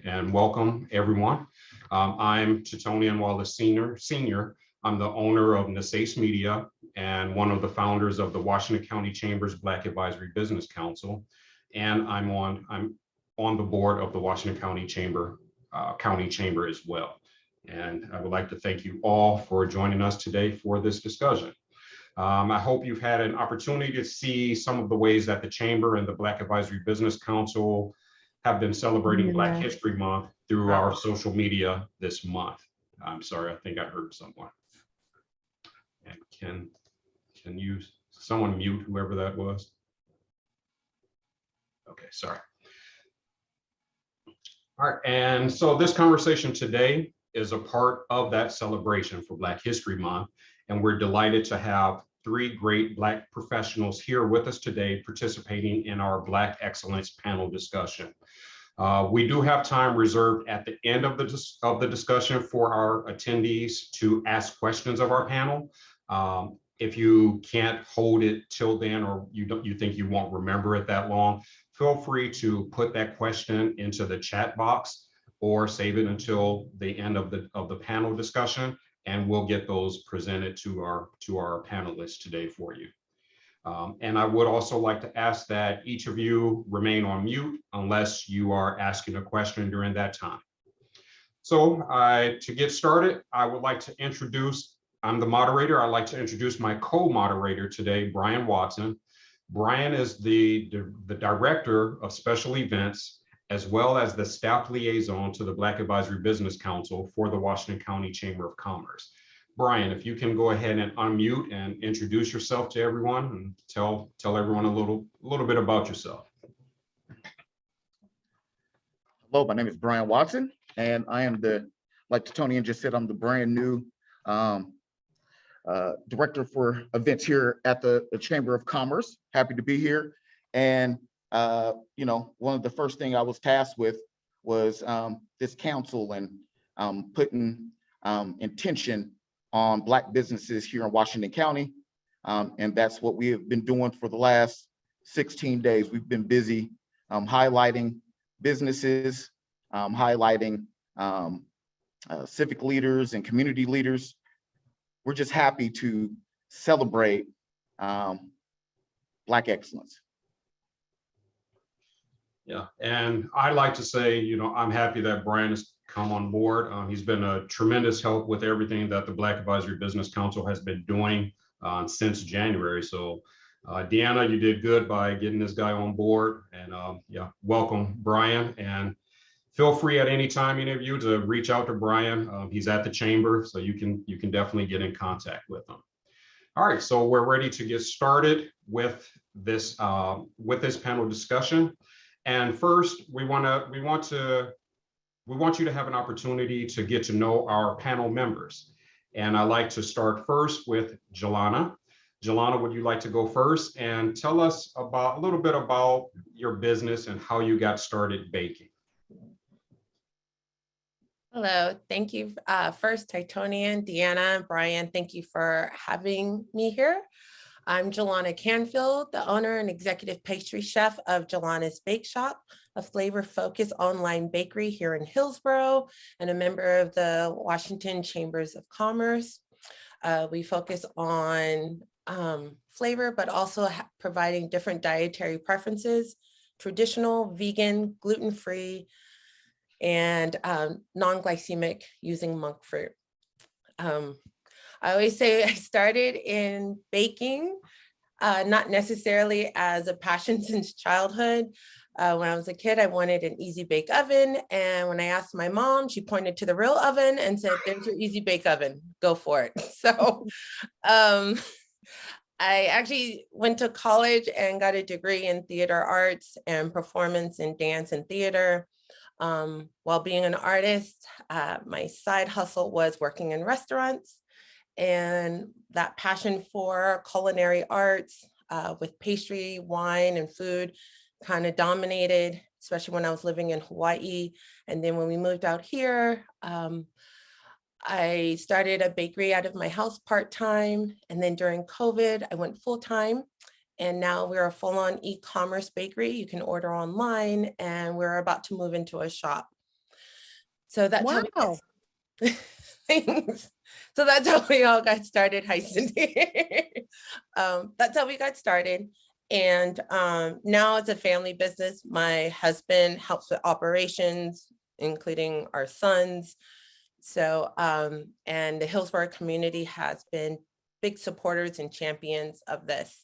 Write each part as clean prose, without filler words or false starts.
and welcome everyone. I'm Titonian Wallace Senior. I'm the owner of Nasace Media and one of the founders of the Washington County Chamber's Black Advisory Business Council. And I'm on the board of the Washington County Chamber as well. And I would like to thank you all for joining us today for this discussion. I hope you've had an opportunity to see some of the ways that the Chamber and the Black Advisory Business Council have been celebrating Black History Month through our social media this month. I'm sorry, I think I heard someone. And can someone mute whoever that was? Okay, sorry. All right, and so this conversation today is a part of that celebration for Black History Month, and we're delighted to have three great Black professionals here with us today participating in our Black Excellence panel discussion. We do have time reserved at the end of the discussion for our attendees to ask questions of our panel. If you can't hold it till then, or you think you won't remember it that long, feel free to put that question into the chat box or save it until the end of the panel discussion, and we'll get those presented to our panelists today for you. And I would also like to ask that each of you remain on mute unless you are asking a question during that time. So to get started, I would like to introduce, I'm the moderator. I'd like to introduce my co-moderator today, Brian Watson. Brian is the Director of Special Events, as well as the staff liaison to the Black Advisory Business Council for the Washington County Chamber of Commerce. Brian, if you can go ahead and unmute and introduce yourself to everyone and tell everyone a little bit about yourself. Hello, my name is Brian Watson, and I am like Titonian just said, I'm the brand new Director for Events here at the Chamber of Commerce. Happy to be here. And one of the first things I was tasked with was this council and putting intention on Black businesses here in Washington County. And that's what we have been doing for the last 16 days. We've been busy highlighting businesses, highlighting civic leaders and community leaders. We're just happy to celebrate Black excellence. Yeah, and I'd like to say, I'm happy that Brian has come on board. He's been a tremendous help with everything that the Black Advisory Business Council has been doing since January. So Deanna, you did good by getting this guy on board, and welcome Brian. And feel free at any time, any of you, to reach out to Brian. He's at the Chamber, so you can definitely get in contact with him. All right, so we're ready to get started with this panel discussion. And first, we want you to have an opportunity to get to know our panel members. And I'd like to start first with Jelana. Jelana, would you like to go first and tell us a little bit about your business and how you got started baking? Hello, thank you. First, Titonian, Deanna, Brian, thank you for having me here. I'm Jelana Canfield, the owner and executive pastry chef of Jelana's Bake Shop, a flavor-focused online bakery here in Hillsborough, and a member of the Washington Chambers of Commerce. We focus on flavor, but also providing different dietary preferences, traditional, vegan, gluten-free, and non-glycemic using monk fruit. I always say I started in baking, not necessarily as a passion since childhood. When I was a kid, I wanted an easy bake oven. And when I asked my mom, she pointed to the real oven and said, "There's your easy bake oven, go for it." So I actually went to college and got a degree in theater arts and performance in dance and theater. While being an artist, my side hustle was working in restaurants. And that passion for culinary arts with pastry, wine, and food kind of dominated, especially when I was living in Hawaii. And then when we moved out here, I started a bakery out of my house part-time. And then during COVID, I went full-time. And now we're a full-on e-commerce bakery. You can order online, and we're about to move into a shop. So that's how Wow. Thanks. So that's how we all got started. Hi, Cindy. That's how we got started. And now it's a family business. My husband helps with operations, including our sons. So, and the Hillsborough community has been big supporters and champions of this.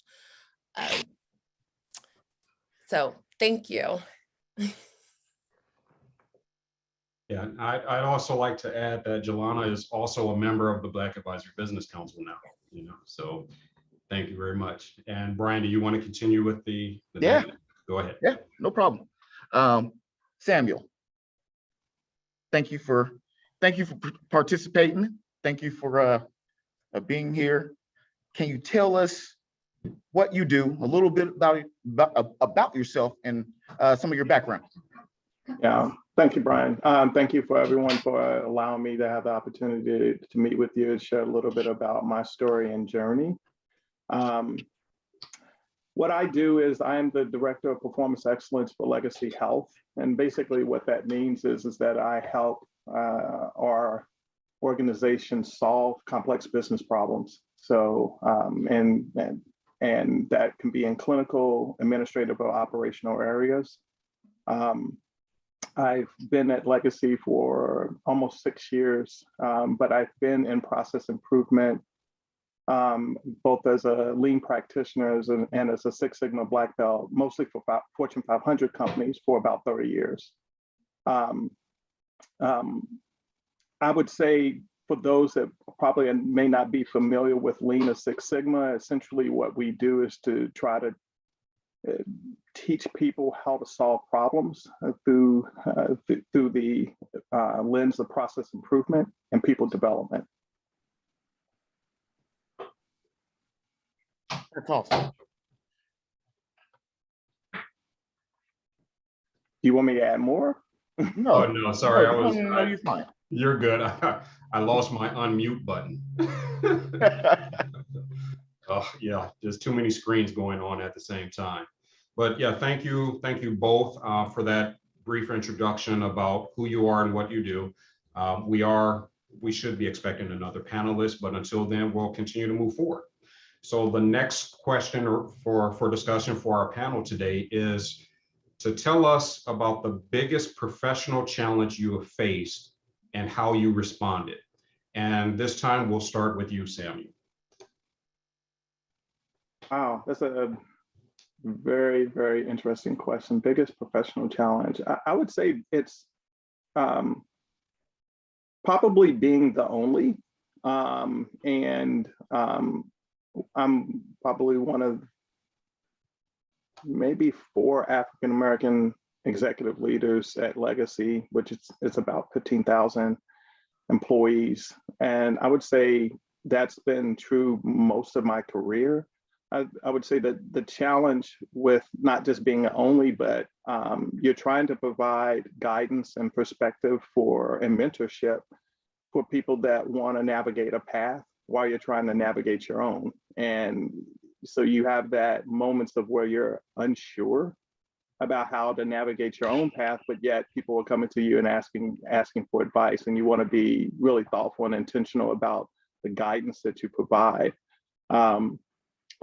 So thank you. Yeah, and I'd also like to add that Jelana is also a member of the Black Advisory Business Council now, so thank you very much. And Brian, do you want to continue with the Yeah. Go ahead. Yeah, no problem. Samuel, thank you for participating. Thank you for being here. Can you tell us what you do, a little bit about yourself and some of your background? Yeah, thank you, Brian. Thank you for everyone for allowing me to have the opportunity to meet with you and share a little bit about my story and journey. What I do is I am the Director of Performance Excellence for Legacy Health. And basically what that means is that I help our organization solve complex business problems. So, and that can be in clinical, administrative, or operational areas. I've been at Legacy for almost 6 years, but I've been in process improvement, both as a lean practitioner and as a Six Sigma Black Belt, mostly for Fortune 500 companies for about 30 years. I would say for those that probably may not be familiar with Lean or Six Sigma, essentially what we do is to try to teach people how to solve problems through the lens of process improvement and people development. That's awesome. Do you want me to add more? No, Oh, no, sorry, no, you're fine. You're good. I lost my unmute button. Oh, yeah, there's too many screens going on at the same time. But yeah, thank you both for that brief introduction about who you are and what you do. We should be expecting another panelist, but until then, we'll continue to move forward. So the next question for discussion for our panel today is to tell us about the biggest professional challenge you have faced and how you responded. And this time we'll start with you, Samuel. Wow, that's a very, very interesting question. Biggest professional challenge. I would say it's probably being the only. I'm probably one of maybe 4 African-American executive leaders at Legacy, which it's about 15,000 employees. And I would say that's been true most of my career. I would say that the challenge with not just being only, but you're trying to provide guidance and perspective and mentorship for people that want to navigate a path while you're trying to navigate your own. And so you have that moments of where you're unsure about how to navigate your own path, but yet people are coming to you and asking for advice, and you want to be really thoughtful and intentional about the guidance that you provide.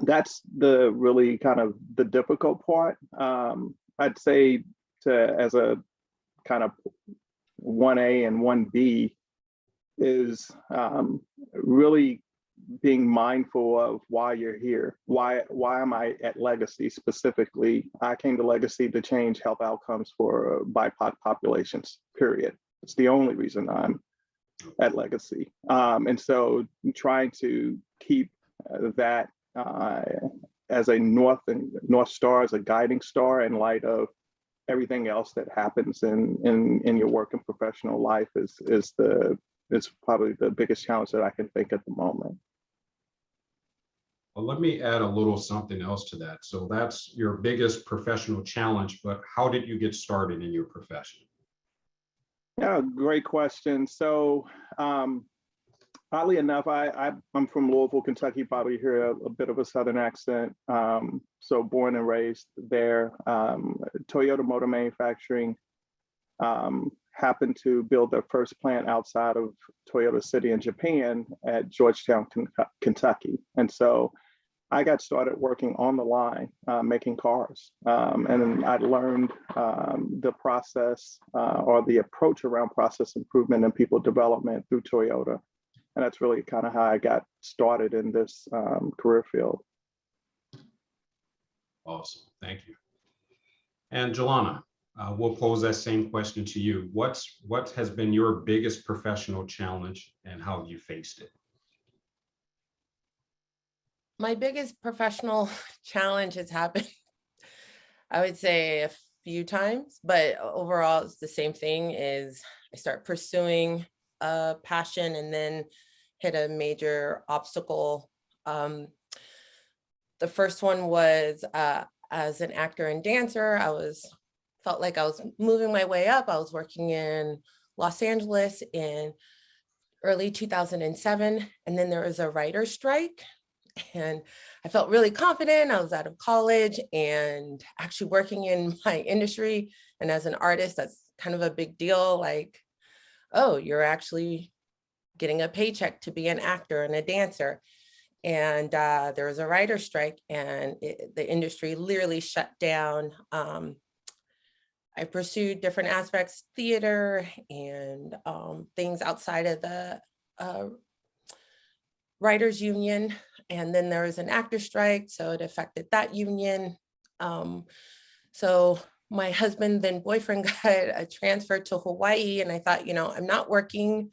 That's the really kind of the difficult part. I'd say as a kind of 1A and 1B is really being mindful of why you're here. Why am I at Legacy specifically? I came to Legacy to change health outcomes for BIPOC populations, period. It's the only reason I'm at Legacy. And so trying to keep that as a North Star, as a guiding star in light of everything else that happens in your work and professional life is probably the biggest challenge that I can think at the moment. Well, let me add a little something else to that. So that's your biggest professional challenge, but how did you get started in your profession? Yeah, great question. So oddly enough, I'm from Louisville, Kentucky. Probably hear a bit of a Southern accent. So born and raised there. Toyota Motor Manufacturing. happened to build their first plant outside of Toyota City in Japan at Georgetown, Kentucky. And so I got started working on the line, making cars. And then I learned the process or the approach around process improvement and people development through Toyota. And that's really kind of how I got started in this career field. Awesome, thank you. And Jelana, we'll pose that same question to you. What has been your biggest professional challenge and how have you faced it? My biggest professional challenge has happened, I would say, a few times, but overall it's the same thing. Is I start pursuing a passion and then hit a major obstacle. The first one was as an actor and dancer, felt like I was moving my way up. I was working in Los Angeles in early 2007, and then there was a writer's strike. And I felt really confident. I was out of college and actually working in my industry. And as an artist, that's kind of a big deal. Like, oh, you're actually getting a paycheck to be an actor and a dancer. And there was a writer's strike and the industry literally shut down. I pursued different aspects, theater and things outside of the writers union. And then there was an actor strike, so it affected that union. So my husband, then boyfriend, got a transfer to Hawaii, and I thought, I'm not working,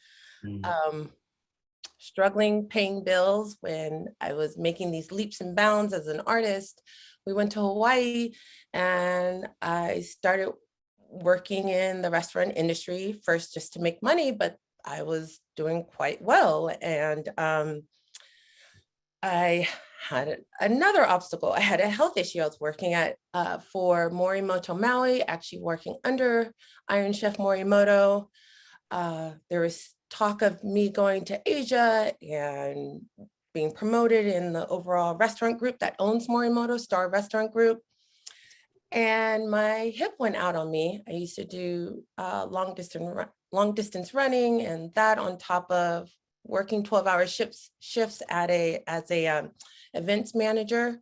struggling, paying bills when I was making these leaps and bounds as an artist. We went to Hawaii, and I started working in the restaurant industry, first just to make money, but I was doing quite well. And I had another obstacle. I had a health issue. I was working at for Morimoto Maui, actually working under Iron Chef Morimoto. There was talk of me going to Asia and being promoted in the overall restaurant group that owns Morimoto, Star Restaurant Group. And my hip went out on me. I used to do long distance running, and that on top of working 12-hour shifts as a events manager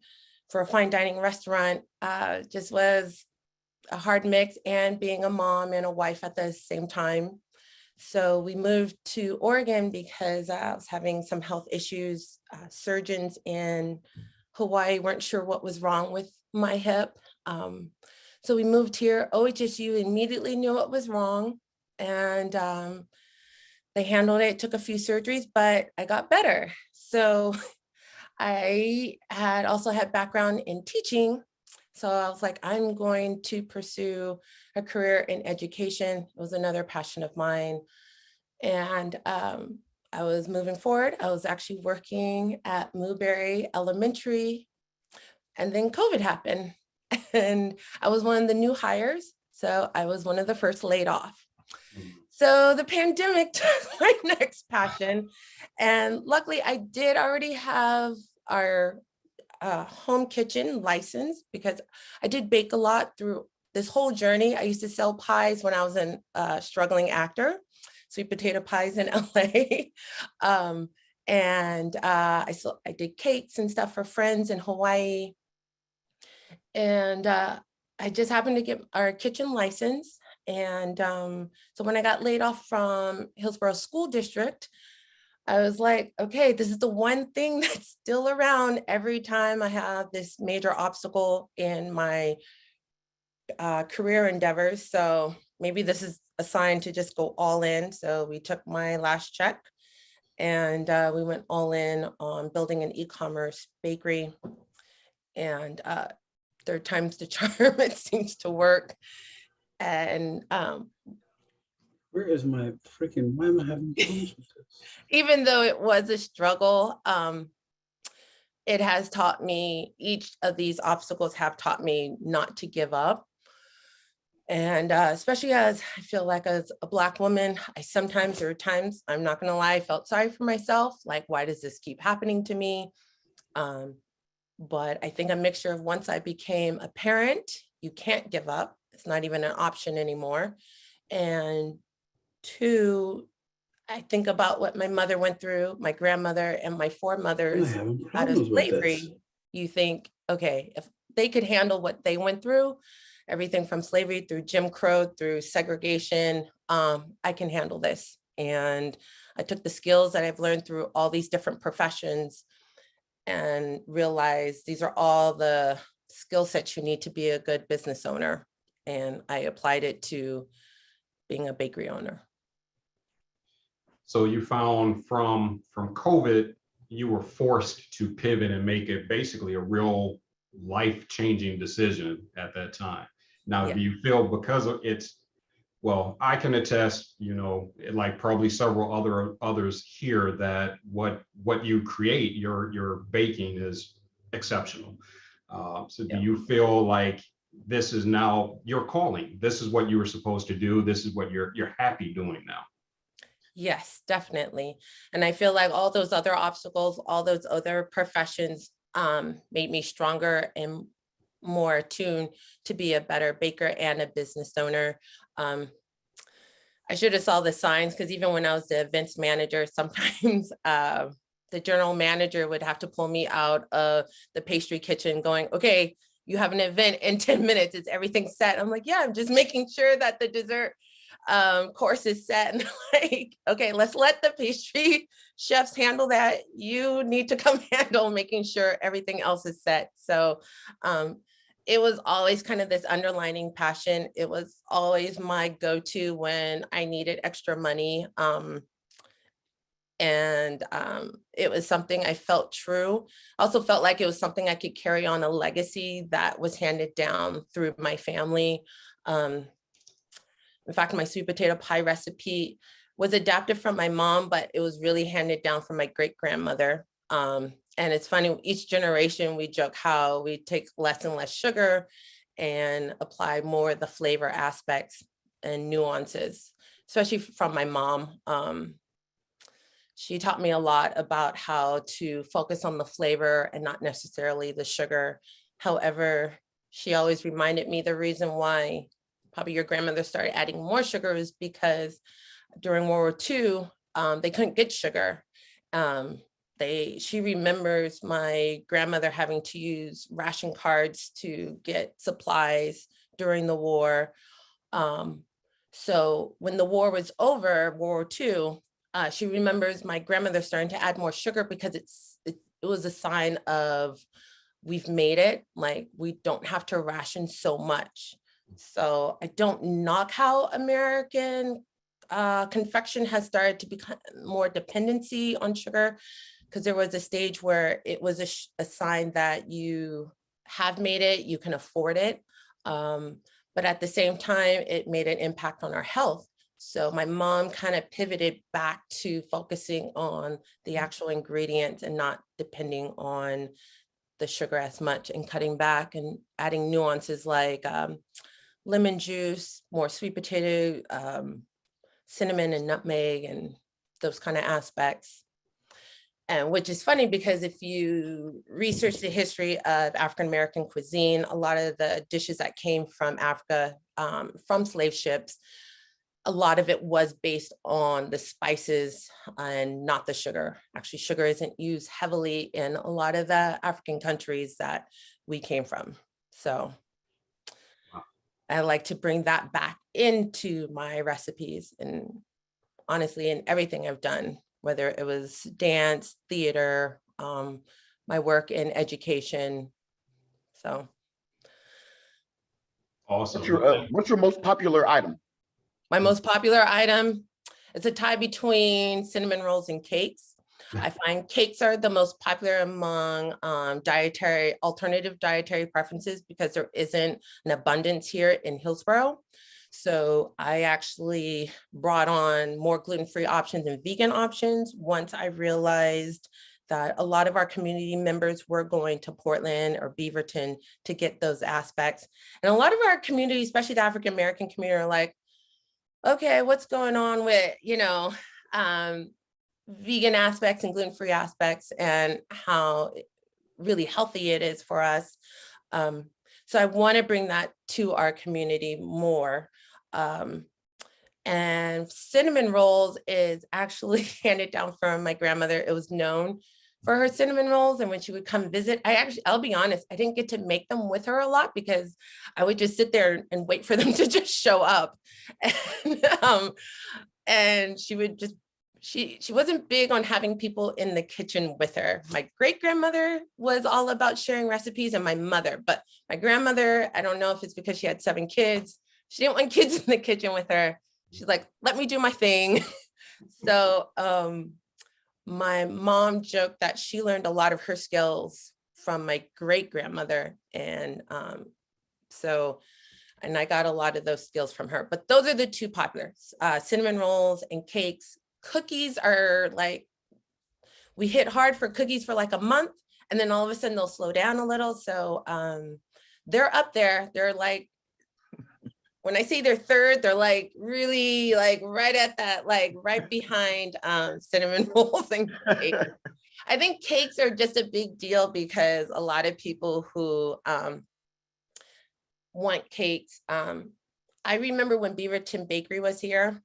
for a fine dining restaurant, just was a hard mix, and being a mom and a wife at the same time. So we moved to Oregon because I was having some health issues. Surgeons in Hawaii weren't sure what was wrong with my hip. So we moved here. OHSU immediately knew what was wrong, and they handled it. It took a few surgeries, but I got better. So I had also had background in teaching. So I was like, I'm going to pursue a career in education. It was another passion of mine. And I was moving forward. I was actually working at Newberry Elementary, and then COVID happened. And I was one of the new hires. So I was one of the first laid off. So the pandemic took my next passion. And luckily I did already have our home kitchen license, because I did bake a lot through this whole journey. I used to sell pies when I was a struggling actor, sweet potato pies in LA. I did cakes and stuff for friends in Hawaii. And I just happened to get our kitchen license. And so when I got laid off from Hillsborough School District, I was like, okay, this is the one thing that's still around every time I have this major obstacle in my career endeavors. So maybe this is a sign to just go all in. So we took my last check and we went all in on building an e-commerce bakery. And third time's the charm, it seems to work. And where is my freaking, why am I having problems with this? Even though it was a struggle, it has taught me, each of these obstacles have taught me not to give up. And especially as I feel like as a Black woman, there are times, I'm not gonna lie, I felt sorry for myself. Like, why does this keep happening to me? But I think a mixture of, once I became a parent, you can't give up. It's not even an option anymore. And Two, I think about what my mother went through, my grandmother and my I'm foremothers having out of problems with this. slavery. You think, okay, if they could handle what they went through, everything from slavery through Jim Crow, through segregation, I can handle this. And I took the skills that I've learned through all these different professions and realized these are all the skill sets you need to be a good business owner. And I applied it to being a bakery owner. So you found from COVID, you were forced to pivot and make it basically a real life-changing decision at that time. Now, Yeah. do you feel because of it's, well, I can attest, like probably several others here, that what you create, your baking is exceptional. So do Yeah. you feel like this is now your calling? This is what you were supposed to do. This is what you're happy doing now. Yes, definitely. And I feel like all those other obstacles, all those other professions made me stronger and more attuned to be a better baker and a business owner. I should have saw the signs, because even when I was the events manager, sometimes the general manager would have to pull me out of the pastry kitchen going, okay, you have an event in 10 minutes. Is everything set? I'm like, yeah, I'm just making sure that the dessert course is set. And like, okay, let's let the pastry chefs handle that. You need to come handle making sure everything else is set. So it was always kind of this underlining passion. It was always my go-to when I needed extra money. And it was something I felt true. I also felt like it was something I could carry on, a legacy that was handed down through my family. In fact, my sweet potato pie recipe was adapted from my mom, but it was really handed down from my great grandmother. And it's funny, each generation we joke how we take less and less sugar and apply more of the flavor aspects and nuances, especially from my mom. She taught me a lot about how to focus on the flavor and not necessarily the sugar. However, she always reminded me the reason why probably your grandmother started adding more sugar is because during World War II, they couldn't get sugar. She remembers my grandmother having to use ration cards to get supplies during the war. So when the war was over, World War II, she remembers my grandmother starting to add more sugar because it was a sign of we've made it, like we don't have to ration so much. So I don't knock how American confection has started to become more dependency on sugar, because there was a stage where it was a sign that you have made it, you can afford it. But at the same time, it made an impact on our health. So my mom kind of pivoted back to focusing on the actual ingredients and not depending on the sugar as much, and cutting back and adding nuances like lemon juice, more sweet potato, cinnamon and nutmeg, and those kind of aspects. And which is funny because if you research the history of African-American cuisine, a lot of the dishes that came from Africa, from slave ships, a lot of it was based on the spices and not the sugar. Actually, sugar isn't used heavily in a lot of the African countries that we came from. So I like to bring that back into my recipes, and honestly, in everything I've done, whether it was dance, theater, my work in education. So. Awesome. What's your most popular item? My most popular item, it's a tie between cinnamon rolls and cakes. I find cakes are the most popular among alternative dietary preferences because there isn't an abundance here in Hillsborough. So I actually brought on more gluten-free options and vegan options once I realized that a lot of our community members were going to Portland or Beaverton to get those aspects. And a lot of our community, especially the African-American community, are like, okay, what's going on with, vegan aspects and gluten-free aspects and how really healthy it is for us. So I want to bring that to our community more. And And cinnamon rolls is actually handed down from my grandmother. It was known for her cinnamon rolls. And when she would come visit, I'll be honest, I didn't get to make them with her a lot because I would just sit there and wait for them to just show up. And she would just, she wasn't big on having people in the kitchen with her. My great grandmother was all about sharing recipes, and my mother, but my grandmother, I don't know if it's because she had 7 kids. She didn't want kids in the kitchen with her. She's like, let me do my thing. So my mom joked that she learned a lot of her skills from my great grandmother. And and I got a lot of those skills from her, but those are the 2 popular, cinnamon rolls and cakes. Cookies are like, we hit hard for cookies for like a month, and then all of a sudden they'll slow down a little. So they're up there. They're like, when I say they're third, they're like really like right at that, like right behind cinnamon rolls and cakes. I think cakes are just a big deal because a lot of people who want cakes. I remember when Beaverton Bakery was here,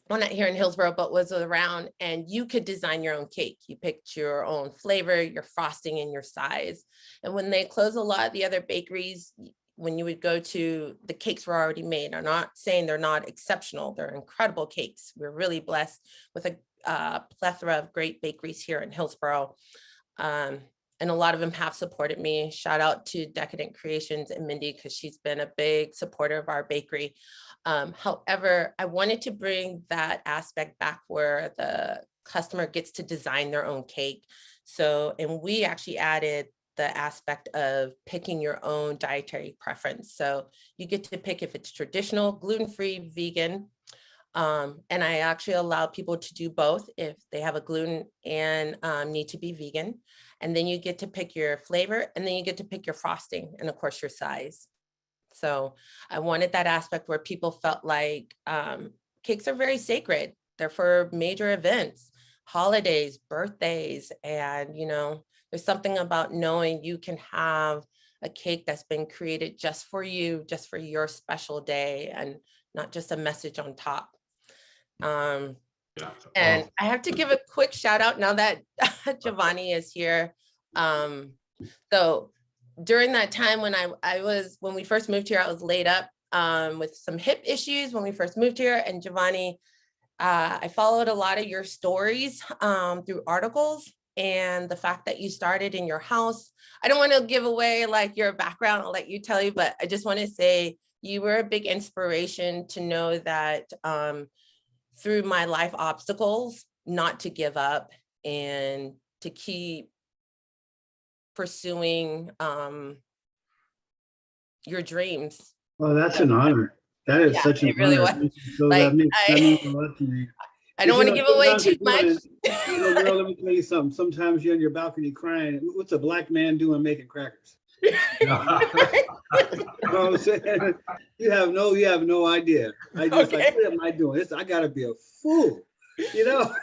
well, not here in Hillsborough, but was around, and you could design your own cake. You picked your own flavor, your frosting, and your size. And when they closed a lot of the other bakeries, when you would go to, the cakes were already made. I'm not saying they're not exceptional. They're incredible cakes. We're really blessed with a plethora of great bakeries here in Hillsborough. And a lot of them have supported me. Shout out to Decadent Creations and Mindy, because she's been a big supporter of our bakery. However, I wanted to bring that aspect back where the customer gets to design their own cake. So, and we actually added the aspect of picking your own dietary preference. So you get to pick if it's traditional, gluten-free, vegan. And I actually allow people to do both if they have a gluten and need to be vegan. And then you get to pick your flavor, and then you get to pick your frosting, and of course your size. So I wanted that aspect where people felt like cakes are very sacred. They're for major events, holidays, birthdays. And, you know, there's something about knowing you can have a cake that's been created just for you, just for your special day, and not just a message on top. And I have to give a quick shout out now that Jovani is here. So during that time when when we first moved here, I was laid up with some hip issues when we first moved here. And Jovani, I followed a lot of your stories through articles, and the fact that you started in your house. I don't want to give away like your background, I'll let you tell you, but I just want to say you were a big inspiration to know that through my life obstacles, not to give up and to keep pursuing your dreams. Well, that's an honor. That is such an really honor. was. So Like, that means a lot to me. I don't want to give away too much. You know, girl, let me tell you something. Sometimes you're on your balcony crying. What's a black man doing making crackers? You know what I'm saying? You have no idea. I just like, what am I doing? I gotta be a fool, you know.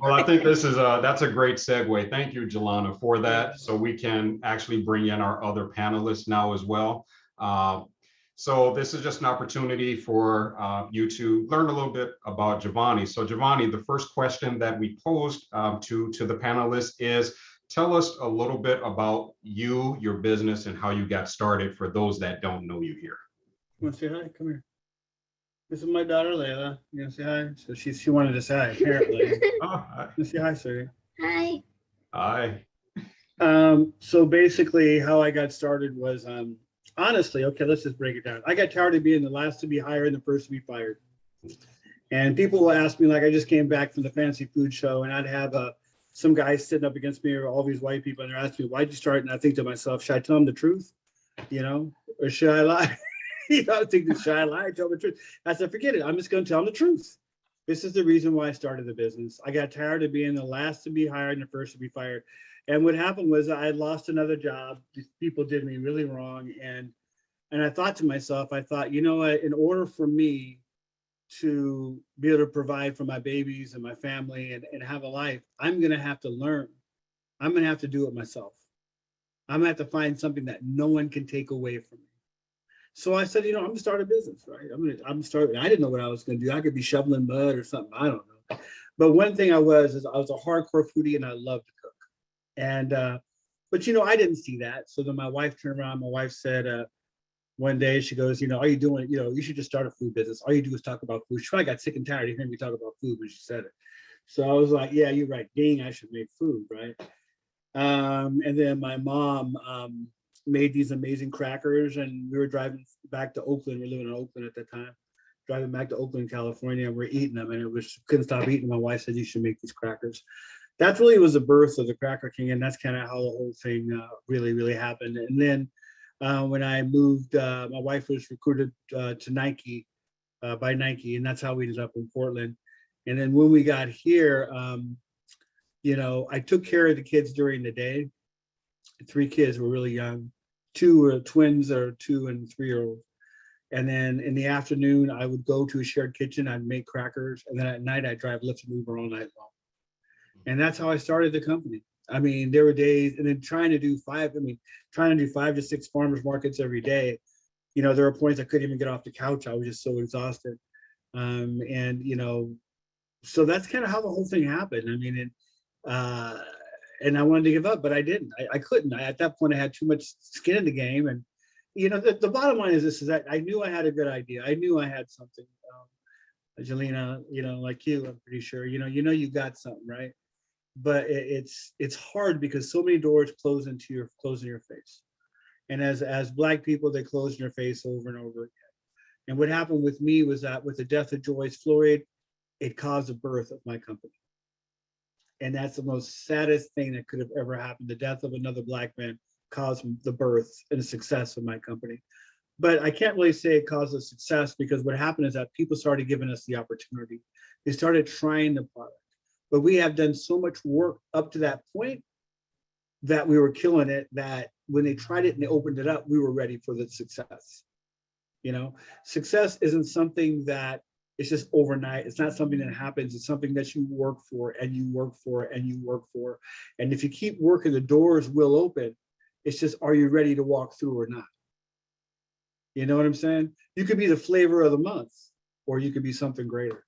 Well, I think this is that's a great segue. Thank you, Jelana, for that. So we can actually bring in our other panelists now as well. So this is just an opportunity for you to learn a little bit about Jovani. So Jovani, the first question that we posed to the panelists is, tell us a little bit about you, your business, and how you got started for those that don't know you here. You want to say hi? Come here. This is my daughter, Layla. You want to say hi? So she wanted to say hi, apparently. Oh, hi. You say hi, sir. Hi. Hi. So basically how I got started was, honestly, okay, let's just break it down. I got tired of being the last to be hired and the first to be fired. And people will ask me, like, I just came back from the fancy food show, and I'd have some guys sitting up against me, or all these white people, and they're asking me, why'd you start? And I think to myself, should I tell them the truth? You know, or should I lie? You know, I think, should I lie? Tell them the truth. I said, forget it. I'm just going to tell them the truth. This is the reason why I started the business. I got tired of being the last to be hired and the first to be fired. And what happened was I lost another job. These people did me really wrong. And I thought to myself, you know what, in order for me to be able to provide for my babies and my family and have a life, I'm going to have to learn. I'm going to have to do it myself. I'm going to have to find something that no one can take away from me. So I said, I'm gonna start a business, right? I'm starting. I didn't know what I was gonna do. I could be shoveling mud or something. I don't know. But one thing I was a hardcore foodie and I loved to cook. And but I didn't see that. So then my wife turned around. My wife said one day she goes, are you doing? You should just start a food business. All you do is talk about food. She probably got sick and tired of hearing me talk about food when she said it. So I was like, yeah, you're right. Dang, I should make food, right? And then my mom made these amazing crackers, and we were driving back to Oakland. We were living in Oakland at that time. Driving back to Oakland, California, and we're eating them, and couldn't stop eating. My wife said, "You should make these crackers." That really was the birth of the Cracker King, and that's kind of how the whole thing really happened. And then when I moved, my wife was recruited to Nike by Nike, and that's how we ended up in Portland. And then when we got here, I took care of the kids during the day. 3 kids were really young. 2 were twins, or 2 and 3-year-old. And then in the afternoon, I would go to a shared kitchen. I'd make crackers, and then at night I'd drive Lyft and Uber all night long. And that's how I started the company. I mean, there were days, and then trying to do 5 to 6 farmers markets every day. There were points I couldn't even get off the couch. I was just so exhausted. So that's kind of how the whole thing happened. I mean, and I wanted to give up, but I didn't. I couldn't. At that point, I had too much skin in the game. And the bottom line is this: is that I knew I had a good idea. I knew I had something. Jelena, like you, I'm pretty sure. You got something, right? But it's hard because so many doors close in your face. And as Black people, they close in your face over and over again. And what happened with me was that with the death of Joyce Floyd, it caused the birth of my company. And that's the most saddest thing that could have ever happened. The death of another Black man caused the birth and the success of my company. But I can't really say it caused a success, because what happened is that people started giving us the opportunity. They started trying the product. But we have done so much work up to that point that we were killing it, that when they tried it and they opened it up, we were ready for the success. Success isn't something that it's just overnight. It's not something that happens. It's something that you work for and you work for and you work for. And if you keep working, the doors will open. It's just, are you ready to walk through or not? You know what I'm saying? You could be the flavor of the month, or you could be something greater.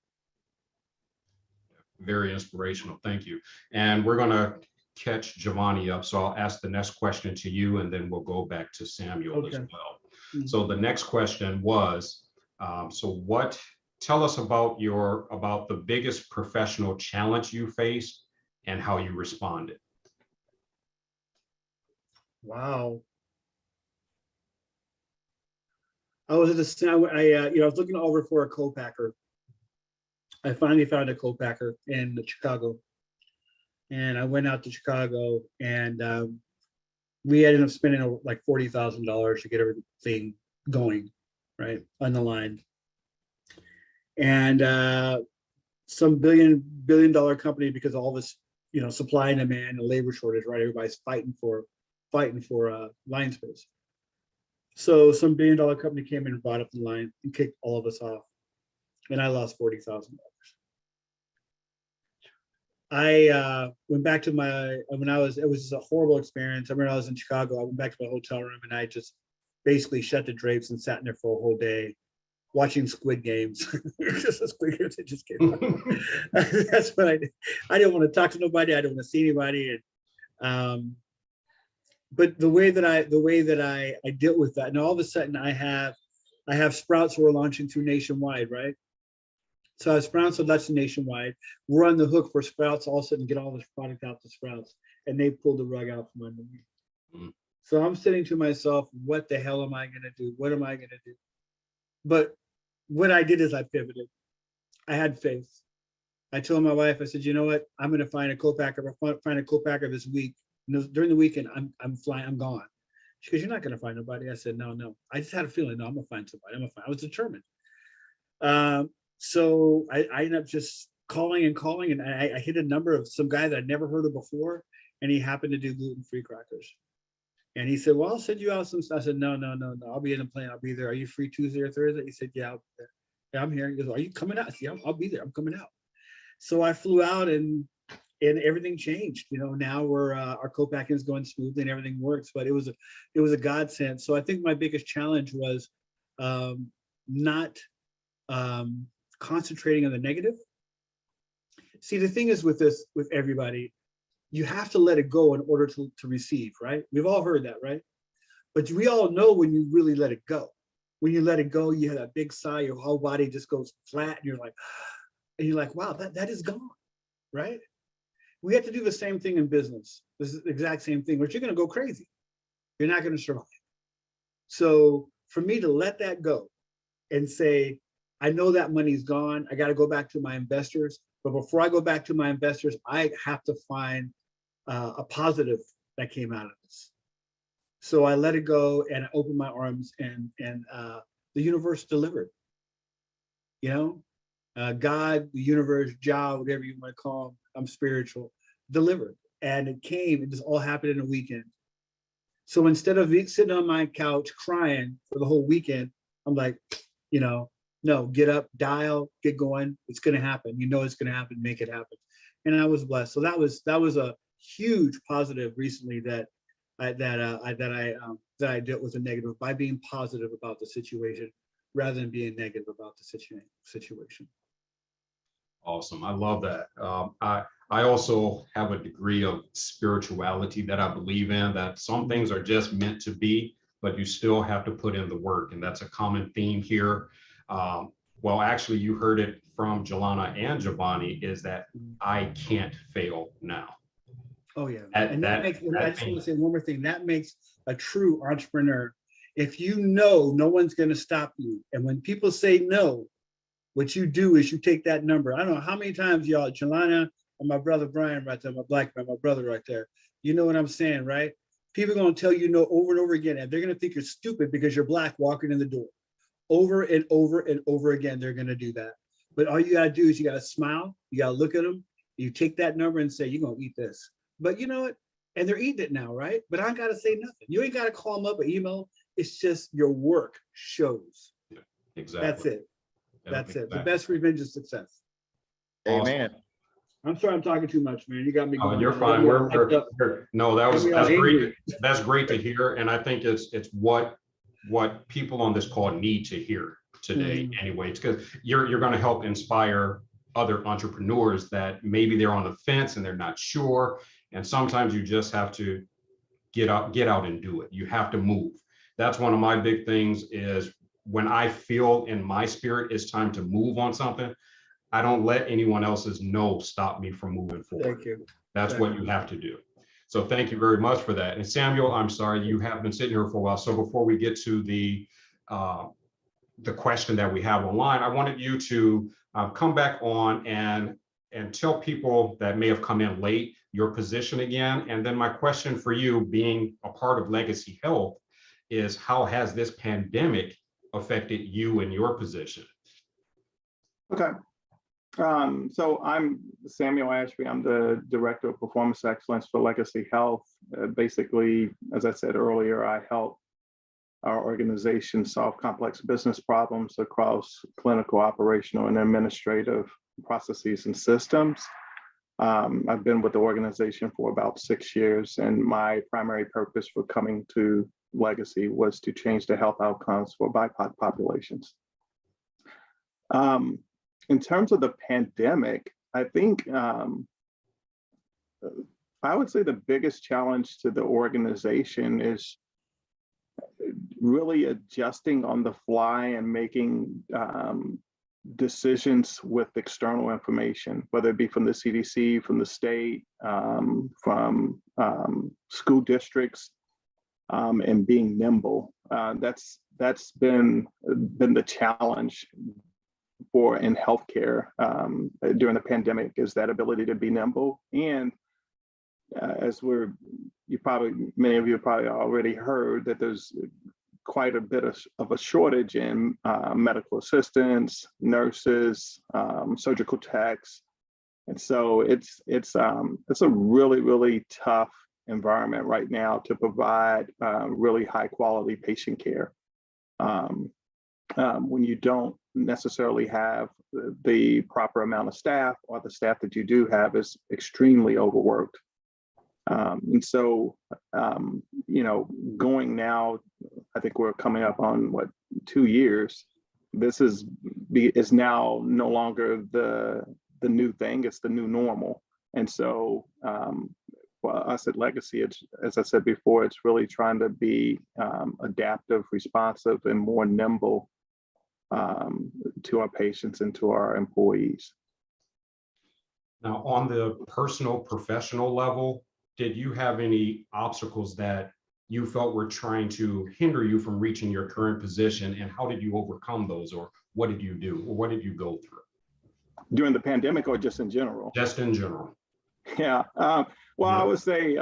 Very inspirational. Thank you. And we're going to catch Jovani up. So I'll ask the next question to you, and then we'll go back to Samuel as well. So the next question was, tell us about the biggest professional challenge you faced and how you responded. Wow. I was looking over for a co-packer. I finally found a co-packer in Chicago, and I went out to Chicago, and we ended up spending like $40,000 to get everything going, right, on the line. And some billion dollar company, because of all this, supply and demand and labor shortage, right? Everybody's fighting for line space. So some billion dollar company came in and bought up the line and kicked all of us off, and I lost $40,000. I went back to it was a horrible experience. I remember I was in Chicago. I went back to my hotel room, and I just basically shut the drapes and sat in there for a whole day watching Squid Games. Just the Squid Games that just came out. That's what I did. I didn't want to talk to nobody. I didn't want to see anybody. And but the way that I dealt with that, and all of a sudden I have Sprouts who are launching through nationwide, right? So as Sprouts are launching nationwide, we're on the hook for Sprouts all of a sudden get all this product out to Sprouts, and they pulled the rug out from under me. Mm. So I'm sitting to myself, what the hell am I gonna do? What am I gonna do? But what I did is I pivoted. I had faith. I told my wife, I said, you know what? I'm gonna find a co-packer. I'll find a co-packer this week. During the weekend, I'm flying, I'm gone. She goes, you're not gonna find nobody. I said, no. I just had a feeling, no, I'm gonna find somebody. I was determined. So I ended up just calling, and I hit a number of some guy that I'd never heard of before, and he happened to do gluten-free crackers. And he said, well, I'll send you out some stuff. I said, no. I'll be in the plane. I'll be there. Are you free Tuesday or Thursday? He said, yeah, I'll be there. Yeah, I'm here. He goes, are you coming out? I said, yeah, I'll be there. I'm coming out. So I flew out, and everything changed. Now our co-packing is going smoothly and everything works, but it was a godsend. So I think my biggest challenge was not concentrating on the negative. See, the thing is with this, with everybody, you have to let it go in order to receive, right? We've all heard that, right? But we all know when you really let it go. When you let it go, you have that big sigh, your whole body just goes flat, and you're like, wow, that is gone, right? We have to do the same thing in business. This is the exact same thing, but you're gonna go crazy. You're not gonna survive. So for me to let that go and say, I know that money's gone, I gotta go back to my investors, but before I go back to my investors, I have to find a positive that came out of this. So I let it go and I opened my arms, and the universe delivered. You know, God, the universe, Jah, whatever you want to call him, I'm spiritual, delivered. And it came, it just all happened in a weekend. So instead of sitting on my couch crying for the whole weekend, I'm like, you know, no, get up, dial, get going. It's going to happen. You know, it's going to happen. Make it happen. And I was blessed. So that was a huge positive recently that I dealt with a negative by being positive about the situation rather than being negative about the situation. Awesome. I love that. I also have a degree of spirituality that I believe in, that some things are just meant to be, but you still have to put in the work. And that's a common theme here. Well, actually, you heard it from Jelana and Jovani, is that I can't fail now. Oh, yeah. And I just want to say one more thing. That makes a true entrepreneur. If you know no one's going to stop you, and when people say no, what you do is you take that number. I don't know how many times y'all, Jelana and my brother Brian right there, my black man, my brother right there. You know what I'm saying, right? People are going to tell you no over and over again, and they're going to think you're stupid because you're black walking in the door. Over and over and over again, they're going to do that. But all you got to do is you got to smile. You got to look at them. You take that number and say, you're going to eat this. But you know what? And they're eating it now, right? But I got to say nothing. You ain't got to call them up or email. It's just your work shows. Yeah, exactly. That's it. That's Exactly. it. The best revenge is success. Amen. I'm sorry I'm talking too much, man. You got me going. Oh, you're fine. No, that's great. That's great to hear. And I think it's what people on this call need to hear today anyway. It's because you're going to help inspire other entrepreneurs that maybe they're on the fence and they're not sure. And sometimes you just have to get out and do it. You have to move. That's one of my big things, is when I feel in my spirit it's time to move on something, I don't let anyone else's no stop me from moving forward. Thank you. That's what you have to do. So thank you very much for that. And Samuel, I'm sorry, you have been sitting here for a while. So before we get to the question that we have online, I wanted you to come back on and tell people that may have come in late your position again. And then my question for you, being a part of Legacy Health, is how has this pandemic affected you and your position? Okay. So I'm Samuel Ashby. I'm the Director of Performance Excellence for Legacy Health. Basically, as I said earlier, I help our organization solve complex business problems across clinical, operational, and administrative processes and systems. I've been with the organization for about 6 years, and my primary purpose for coming to Legacy was to change the health outcomes for BIPOC populations. In terms of the pandemic, I think I would say the biggest challenge to the organization is really adjusting on the fly and making decisions with external information, whether it be from the CDC, from the state, from school districts, and being nimble. That's been the challenge in healthcare during the pandemic, is that ability to be nimble. And as many of you have probably already heard, that there's quite a bit of a shortage in medical assistants, nurses, surgical techs. And so it's a really, really tough environment right now to provide really high quality patient care. When you don't necessarily have the proper amount of staff, or the staff that you do have is extremely overworked. And so, going now, I think we're coming up on 2 years, this is now no longer the new thing, it's the new normal. And so for us at Legacy, it's, as I said before, it's really trying to be adaptive, responsive, and more nimble to our patients and to our employees. Now, on the personal, professional level, did you have any obstacles that you felt were trying to hinder you from reaching your current position, and how did you overcome those, or what did you do, or what did you go through? During the pandemic, or just in general? Just in general. Yeah. Well, I would say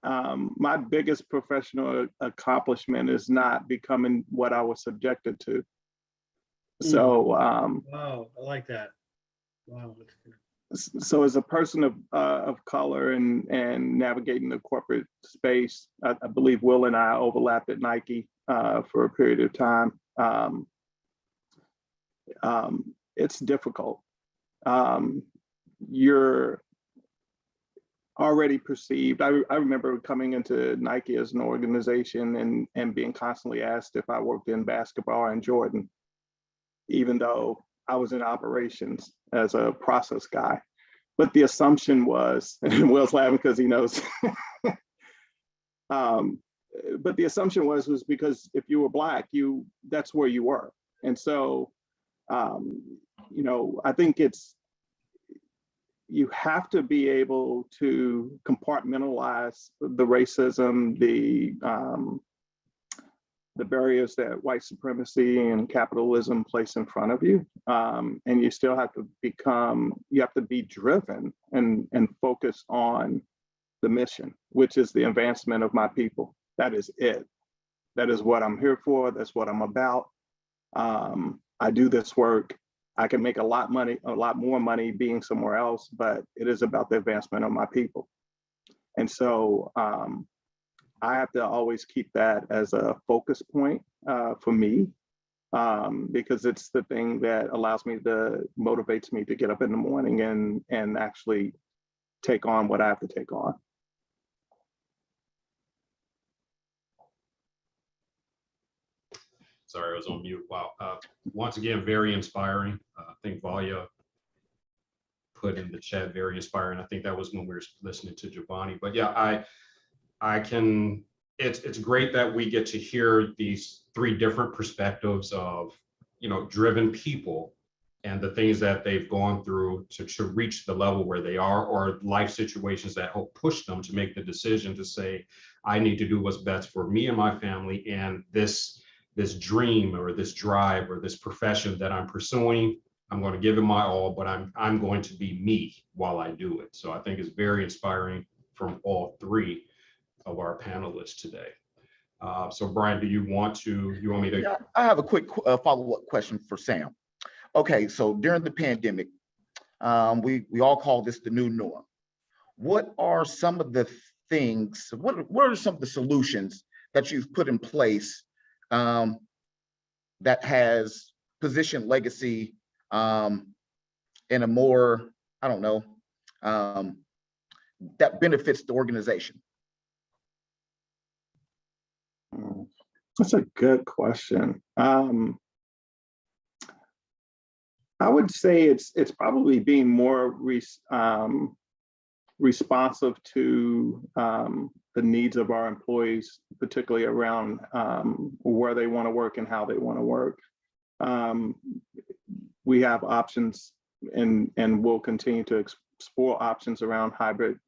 my biggest professional accomplishment is not becoming what I was subjected to. So, wow, I like that. Wow, that's good. So as a person of color and navigating the corporate space, I believe Will and I overlapped at Nike for a period of time. It's difficult. You're already perceived. I remember coming into Nike as an organization and being constantly asked if I worked in basketball and Jordan, even though I was in operations as a process guy. But the assumption was, and Will's laughing because he knows, but the assumption was because if you were Black, that's where you were. And so, you know, I think you have to be able to compartmentalize the racism, the barriers that white supremacy and capitalism place in front of you. And you still have to be driven and focus on the mission, which is the advancement of my people. That is it. That is what I'm here for. That's what I'm about. I do this work. I can make a lot more money being somewhere else, but it is about the advancement of my people. And so, I have to always keep that as a focus point for me, because it's the thing that motivates me to get up in the morning and actually take on what I have to take on. Sorry, I was on mute. Wow. Once again, very inspiring. I think Valia put in the chat, very inspiring. I think that was when we were listening to Jovani. But yeah, it's great that we get to hear these three different perspectives of, you know, driven people and the things that they've gone through to reach the level where they are, or life situations that help push them to make the decision to say, I need to do what's best for me and my family, and this dream or this drive or this profession that I'm pursuing, I'm going to give it my all, but I'm going to be me while I do it. So I think it's very inspiring from all three of our panelists today. So Brian, do you want me to? Yeah, I have a quick follow-up question for Sam. Okay, so during the pandemic, we all call this the new norm. What are some of the things, what are some of the solutions that you've put in place that has positioned Legacy in a more, I don't know, that benefits the organization? That's a good question. I would say it's probably being more responsive to the needs of our employees, particularly around where they want to work and how they want to work. We have options and will continue to explore options around hybrid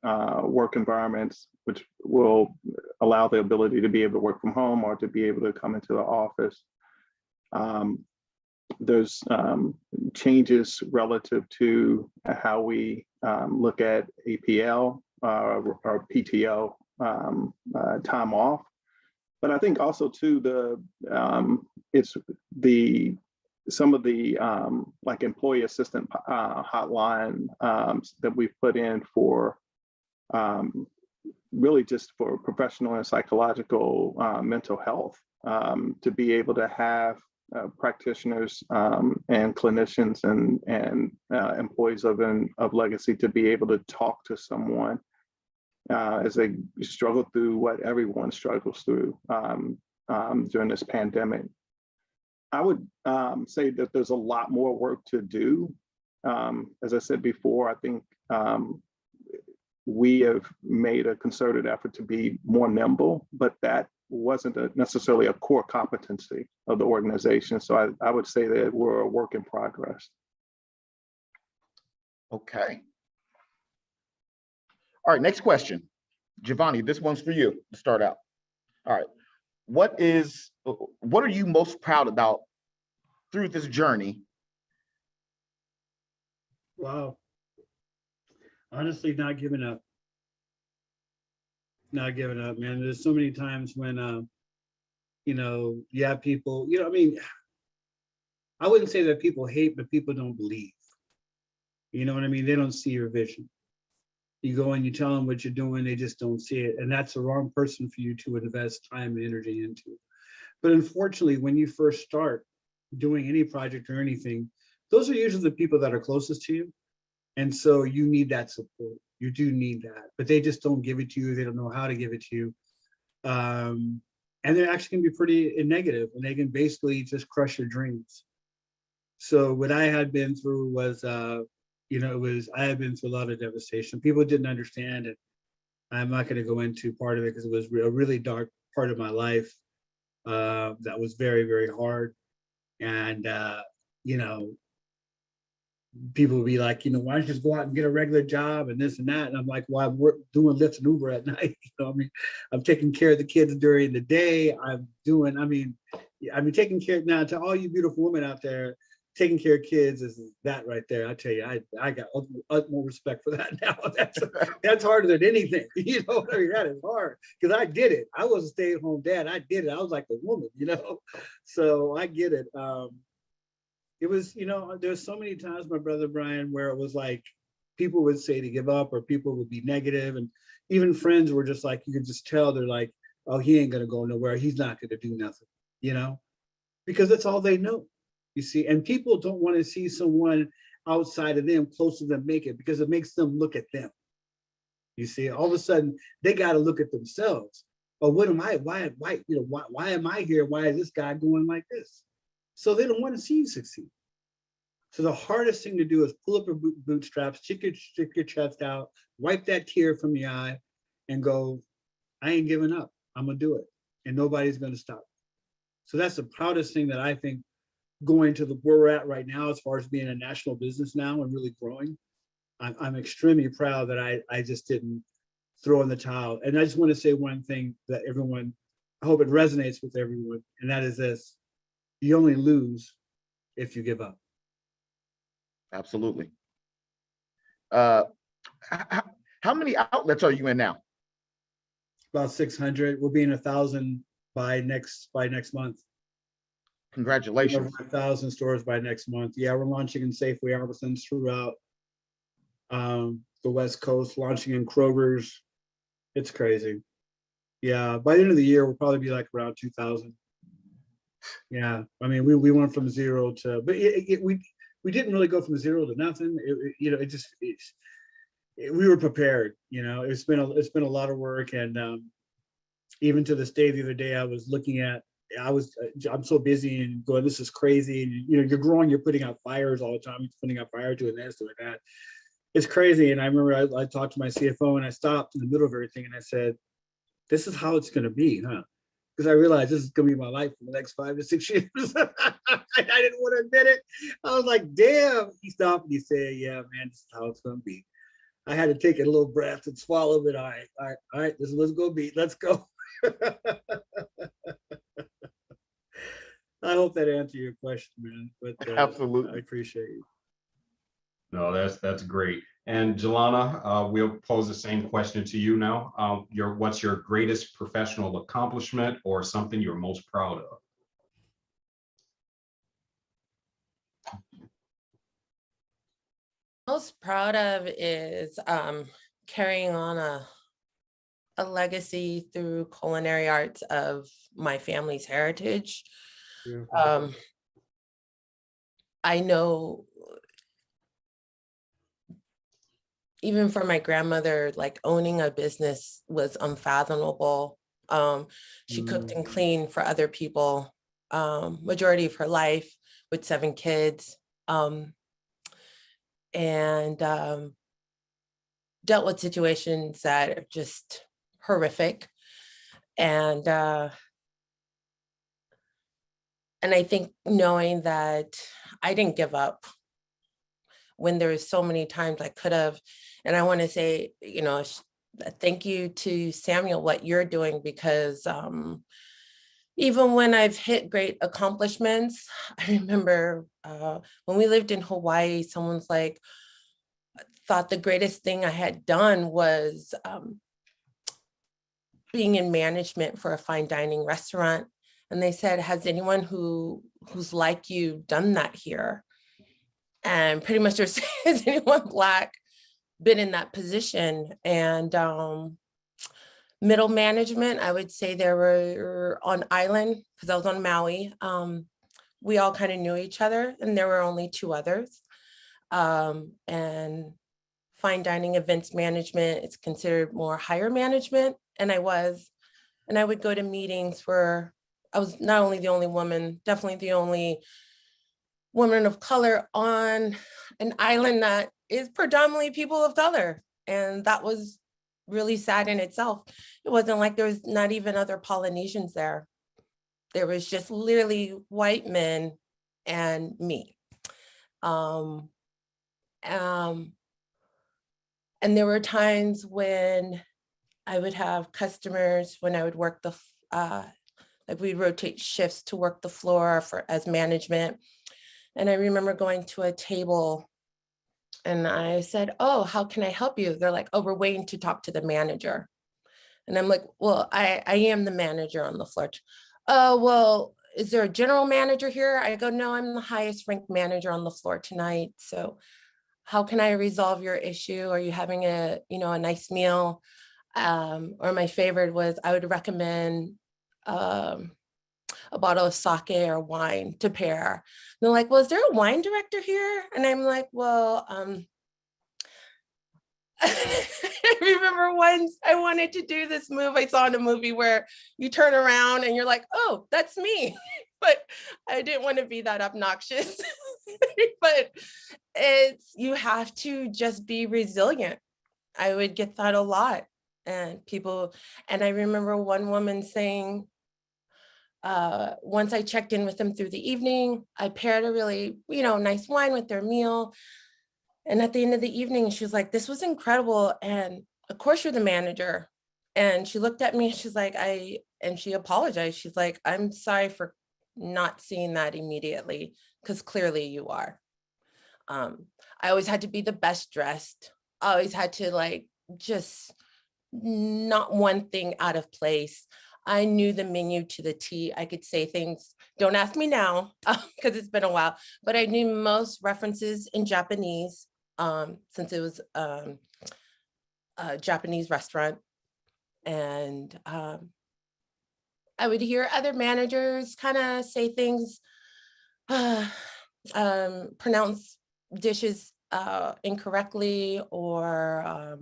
work environments, which will allow the ability to be able to work from home or to be able to come into the office. There's changes relative to how we look at APL or PTO time off. But I think also too, it's some of the like employee assistant hotline that we've put in for really just for professional and psychological mental health, to be able to have practitioners and clinicians and employees of Legacy to be able to talk to someone as they struggle through what everyone struggles through, during this pandemic. I would say that there's a lot more work to do. As I said before, I think we have made a concerted effort to be more nimble, but that wasn't necessarily a core competency of the organization. So I would say that we're a work in progress. Okay. All right, next question. Jovani, this one's for you to start out. All right. What are you most proud about through this journey? Wow. Honestly, not giving up. Not giving up, man. There's so many times when, you know, you have people, you know, I mean, I wouldn't say that people hate, but people don't believe. You know what I mean? They don't see your vision. You go and you tell them what you're doing, they just don't see it. And that's the wrong person for you to invest time and energy into. But unfortunately, when you first start doing any project or anything, those are usually the people that are closest to you. And so you need that support. You do need that, but they just don't give it to you. They don't know how to give it to you. And they're actually gonna be pretty negative, and they can basically just crush your dreams. So what I had been through was, you know, I had been through a lot of devastation. People didn't understand it. I'm not going to go into part of it because it was a really dark part of my life that was very, very hard. And, you know, people would be like, you know, why don't you just go out and get a regular job and this and that? And I'm like, well, I'm doing Lyft and Uber at night. You know, I mean, I'm taking care of the kids during the day. I'm taking care now to all you beautiful women out there. Taking care of kids is that right there. I tell you, I got utmost respect for that now. That's harder than anything. You know, I mean, that is hard because I did it. I was a stay-at-home dad. I did it. I was like a woman, you know. So I get it. It was, you know, there's so many times, my brother Brian, where it was like people would say to give up, or people would be negative, and even friends were just like, you could just tell they're like, oh, he ain't gonna go nowhere. He's not gonna do nothing, you know, because that's all they know. You see, and people don't want to see someone outside of them close to them make it because it makes them look at them. You see, all of a sudden they got to look at themselves. Or what am I? Why? You know, why am I here? Why is this guy going like this? So they don't want to see you succeed. So the hardest thing to do is pull up your bootstraps, stick your chest out, wipe that tear from your eye, and go, I ain't giving up. I'm gonna do it, and nobody's gonna stop. So that's the proudest thing that I think. Going to where we're at right now, as far as being a national business now and really growing, I'm extremely proud that I just didn't throw in the towel. And I just want to say one thing that everyone, I hope it resonates with everyone, and that is this: you only lose if you give up. Absolutely. How many outlets are you in now? About 600. We'll be in 1,000 by next month. Congratulations. Over 1,000 stores by next month. Yeah, we're launching in Safeway Albertsons throughout the West Coast, launching in Kroger's. It's crazy. Yeah, by the end of the year, we'll probably be like around 2,000. Yeah, I mean, we went from zero to, but we didn't really go from zero to nothing. You know, we were prepared. You know, it's been a lot of work, and even to this day, the other day, I was looking at. I'm so busy and going, this is crazy. And, you know, you're growing, you're putting out fires all the time. You're putting out fire, doing this, doing that. It's crazy. And I remember I talked to my CFO and I stopped in the middle of everything and I said, this is how it's going to be, huh? Because I realized this is going to be my life for the next 5 to 6 years. I didn't want to admit it. I was like, damn. He stopped and he said, yeah, man, this is how it's going to be. I had to take a little breath and swallow it. All right, this is what's going to be. Let's go. I hope that answered your question, man. But Absolutely. I appreciate you. No, that's great. And Jelana, we'll pose the same question to you now. What's your greatest professional accomplishment or something you're most proud of? Most proud of is carrying on a legacy through culinary arts of my family's heritage. I know even for my grandmother, like owning a business was unfathomable. She cooked and cleaned for other people, majority of her life with 7 kids, and dealt with situations that are just horrific. And I think knowing that I didn't give up when there was so many times I could have, and I want to say, you know, thank you to Samuel, what you're doing, because even when I've hit great accomplishments, I remember when we lived in Hawaii, someone's like, thought the greatest thing I had done was being in management for a fine dining restaurant. And they said, has anyone who's like you done that here? And pretty much they're saying, has anyone Black been in that position? And middle management, I would say there were on island, because I was on Maui. We all kind of knew each other, and there were only 2 others. And fine dining events management, it's considered more higher management. And I would go to meetings where I was not only the only woman, definitely the only woman of color on an island that is predominantly people of color. And that was really sad in itself. It wasn't like there was not even other Polynesians there. There was just literally white men and me. And there were times when I would have customers, when I would work like we'd rotate shifts to work the floor as management. And I remember going to a table and I said, oh, how can I help you? They're like, oh, we're waiting to talk to the manager. And I'm like, well, I am the manager on the floor. Oh, well, is there a general manager here? I go, no, I'm the highest ranked manager on the floor tonight. So how can I resolve your issue? Are you having a nice meal? Or my favorite was, I would recommend a bottle of sake or wine to pair. And they're like, well, is there a wine director here? And I'm like, well, I remember once I wanted to do this move I saw in a movie where you turn around and you're like, oh, that's me. But I didn't want to be that obnoxious. But you have to just be resilient. I would get that a lot. And I remember one woman saying, once I checked in with them through the evening, I paired a really, nice wine with their meal. And at the end of the evening, she was like, this was incredible. And of course you're the manager. And she looked at me and she's like, and she apologized. She's like, I'm sorry for not seeing that immediately, because clearly you are. I always had to be the best dressed. I always had to just not one thing out of place. I knew the menu to the T. I could say things, don't ask me now, because it's been a while, but I knew most references in Japanese, since it was a Japanese restaurant. And I would hear other managers kind of say things, pronounce dishes incorrectly, or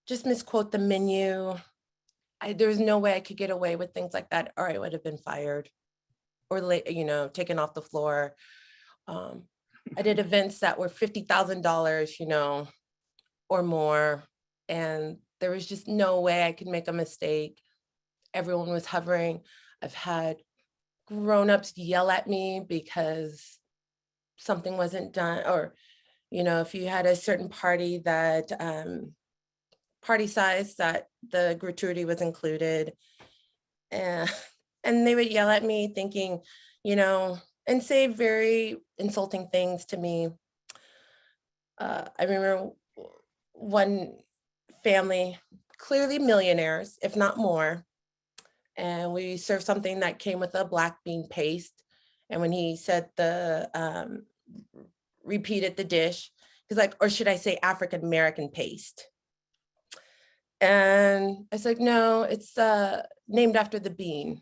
just misquote the menu. There was no way I could get away with things like that, or I would have been fired or taken off the floor. I did events that were $50,000, or more. And there was just no way I could make a mistake. Everyone was hovering. I've had grown-ups yell at me because something wasn't done, or, if you had a certain party that party size that the gratuity was included, and they would yell at me thinking, and say very insulting things to me. I remember one family, clearly millionaires, if not more, and we served something that came with a black bean paste. And when he said repeated the dish, he's like, or should I say African-American paste? And I said, no, it's named after the bean,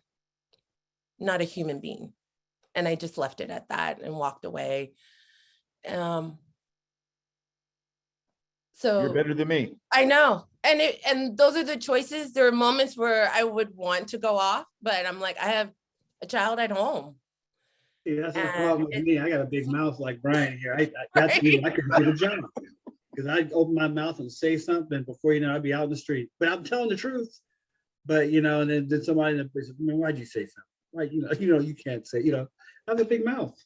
not a human being. And I just left it at that and walked away. You're So better than me. I know. And those are the choices. There are moments where I would want to go off, but I'm like, I have a child at home. See, that's the And problem with me. I got a big mouth like Brian here. That's Right. me. I couldn't get a job because I'd open my mouth and say something before you know I'd be out in the street. But I'm telling the truth. But and then somebody in the place, man, why'd you say something? Why, you can't say, I have a big mouth.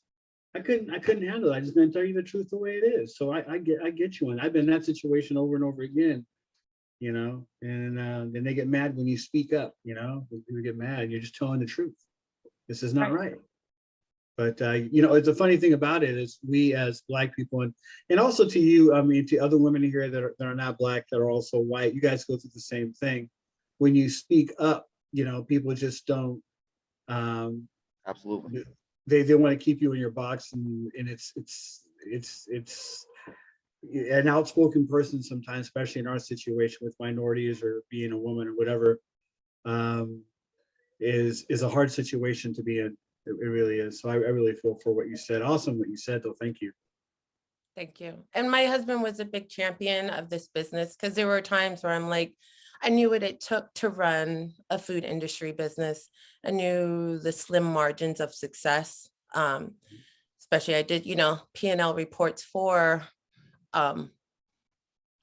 I couldn't handle it. I just gonna tell you the truth the way it is. So I get you, and I've been in that situation over and over again. And then they get mad when you speak up. People get mad. You're just telling the truth. This is not right. But it's a funny thing about it is we as Black people and also to you, I mean, to other women here that are not Black, that are also white, you guys go through the same thing. When you speak up, people just don't. Absolutely. They want to keep you in your box, and it's an outspoken person sometimes, especially in our situation with minorities or being a woman or whatever, is a hard situation to be in. It really is. So I really feel for what you said. Awesome what you said, though. Thank you. Thank you. And my husband was a big champion of this business because there were times where I'm like, I knew what it took to run a food industry business. I knew the slim margins of success. Especially I did, P&L reports for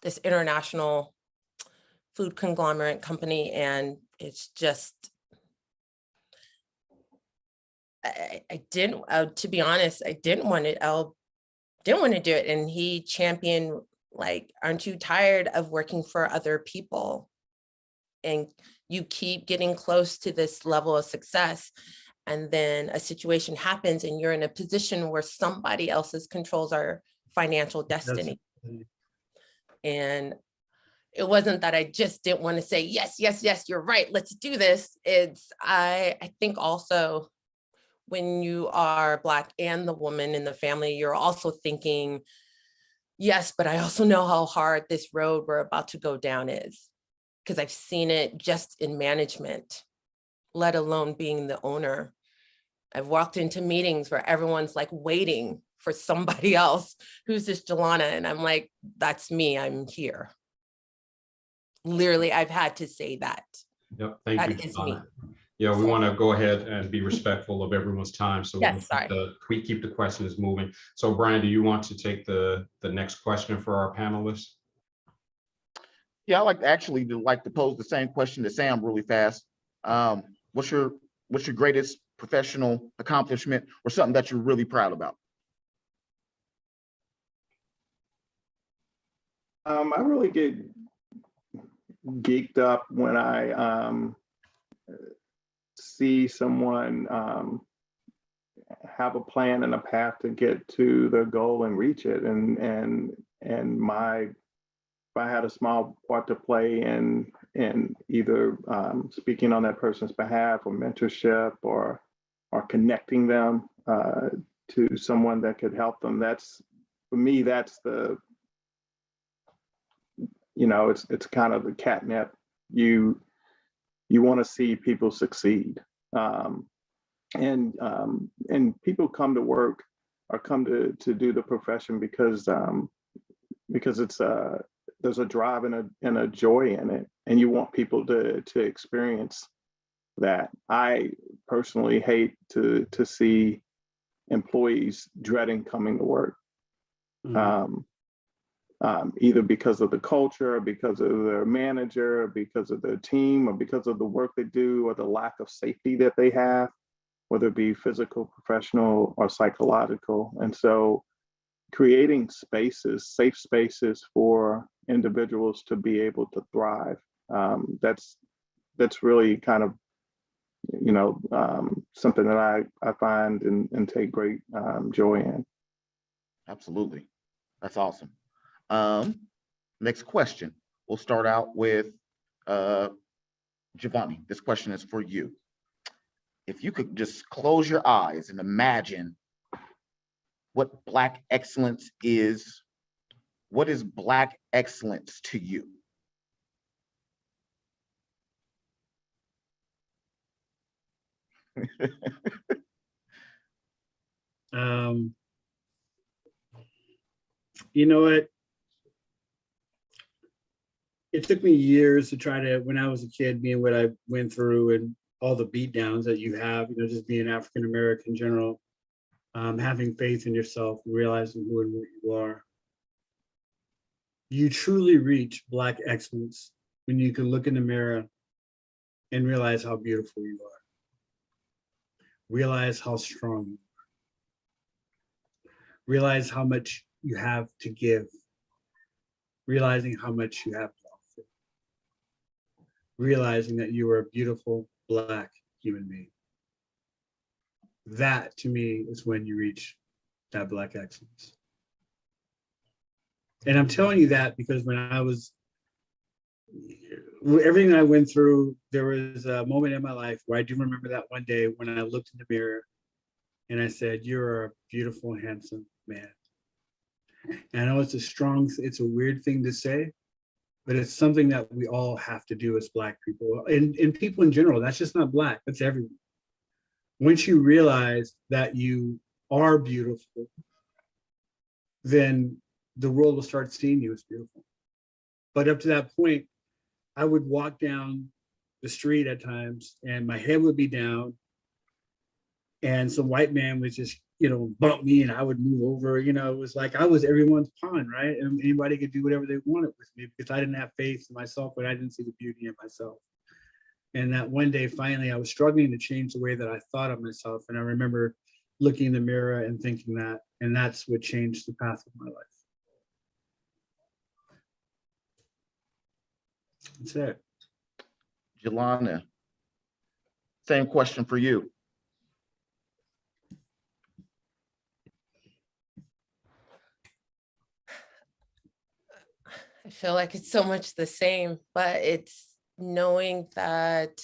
this international food conglomerate company. And it's just, I didn't, to be honest, I didn't want to do it. And he championed, like, aren't you tired of working for other people? And you keep getting close to this level of success. And then a situation happens and you're in a position where somebody else's controls our financial destiny. And it wasn't that I just didn't want to say, yes, you're right, let's do this. It's, I think also when you are Black and the woman in the family, you're also thinking, yes, but I also know how hard this road we're about to go down is, because I've seen it just in management, let alone being the owner. I've walked into meetings where everyone's like waiting for somebody else. Who's this Jelana? And I'm like, that's me, I'm here. Literally, I've had to say that. Yep, thank you, That is me. Jelana. Yeah, we want to go ahead and be respectful of everyone's time. So Yes, we keep the questions moving. So Brian, do you want to take the next question for our panelists? Yeah, I like to pose the same question to Sam really fast. What's your greatest professional accomplishment or something that you're really proud about? I really get geeked up when I see someone have a plan and a path to get to their goal and reach it. And if I had a small part to play in either speaking on that person's behalf or mentorship or connecting them to someone that could help them, for me, that's the, it's kind of the catnip. You want to see people succeed. And people come to work or come to do the profession because it's there's a drive and a joy in it, and you want people to experience that. I personally hate to see employees dreading coming to work, either because of the culture, or because of their manager, or because of their team, or because of the work they do, or the lack of safety that they have, whether it be physical, professional, or psychological. And so creating spaces, safe spaces for individuals to be able to thrive, that's really kind of, something that I find and take great joy in. Absolutely. That's awesome. Next question. We'll start out with Jovani. This question is for you. If you could just close your eyes and imagine what Black excellence is, what is Black excellence to you? You know what? it took me years to try to, when I was a kid, being what I went through and all the beat downs that you have, you know, just being African American in general, having faith in yourself, realizing who and what you are. You truly reach Black excellence when you can look in the mirror and realize how beautiful you are. Realize how strong you are. Realize how much you have to give. Realizing how much you have to offer. Realizing that you are a beautiful Black human being. That to me is when you reach that Black excellence. And I'm telling you that because when I was, everything I went through, there was a moment in my life where I do remember that one day when I looked in the mirror and I said, "You're a beautiful, handsome man." And I know it's a weird thing to say, but it's something that we all have to do as Black people and people in general. That's just not Black, that's everyone. Once you realize that you are beautiful, then the world will start seeing you as beautiful. But up to that point, I would walk down the street at times and my head would be down and some white man would just, you know, bump me and I would move over. You know, it was like I was everyone's pawn, right? And anybody could do whatever they wanted with me because I didn't have faith in myself, but I didn't see the beauty in myself. And that one day, finally, I was struggling to change the way that I thought of myself. And I remember looking in the mirror and thinking that, and that's what changed the path of my life. That's it. Jelana, same question for you. I feel like it's so much the same, but it's knowing that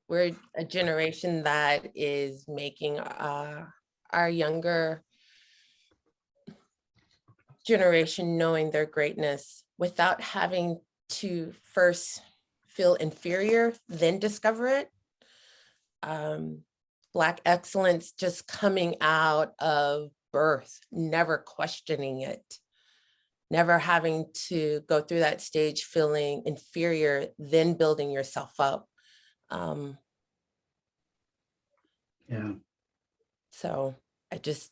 we're a generation that is making our younger generation knowing their greatness without having to first feel inferior, then discover it. Black excellence just coming out of birth, never questioning it, never having to go through that stage feeling inferior, then building yourself up. Yeah. So I just,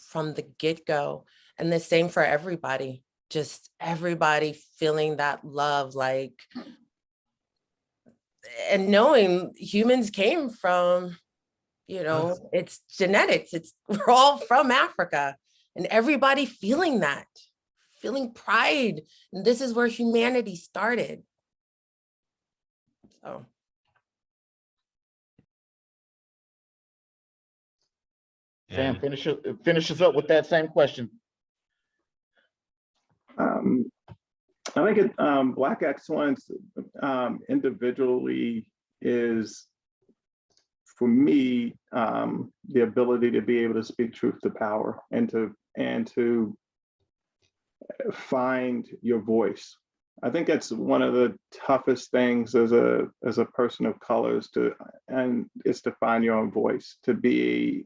from the get-go, and the same for everybody, just everybody feeling that love, like, and knowing humans came from, you know, it's genetics, we're all from Africa, and everybody feeling that, feeling pride. And this is where humanity started. So. Sam, finish us up with that same question. I think Black excellence individually is, for me, the ability to be able to speak truth to power and to find your voice. I think that's one of the toughest things as a person of color is to find your own voice, to be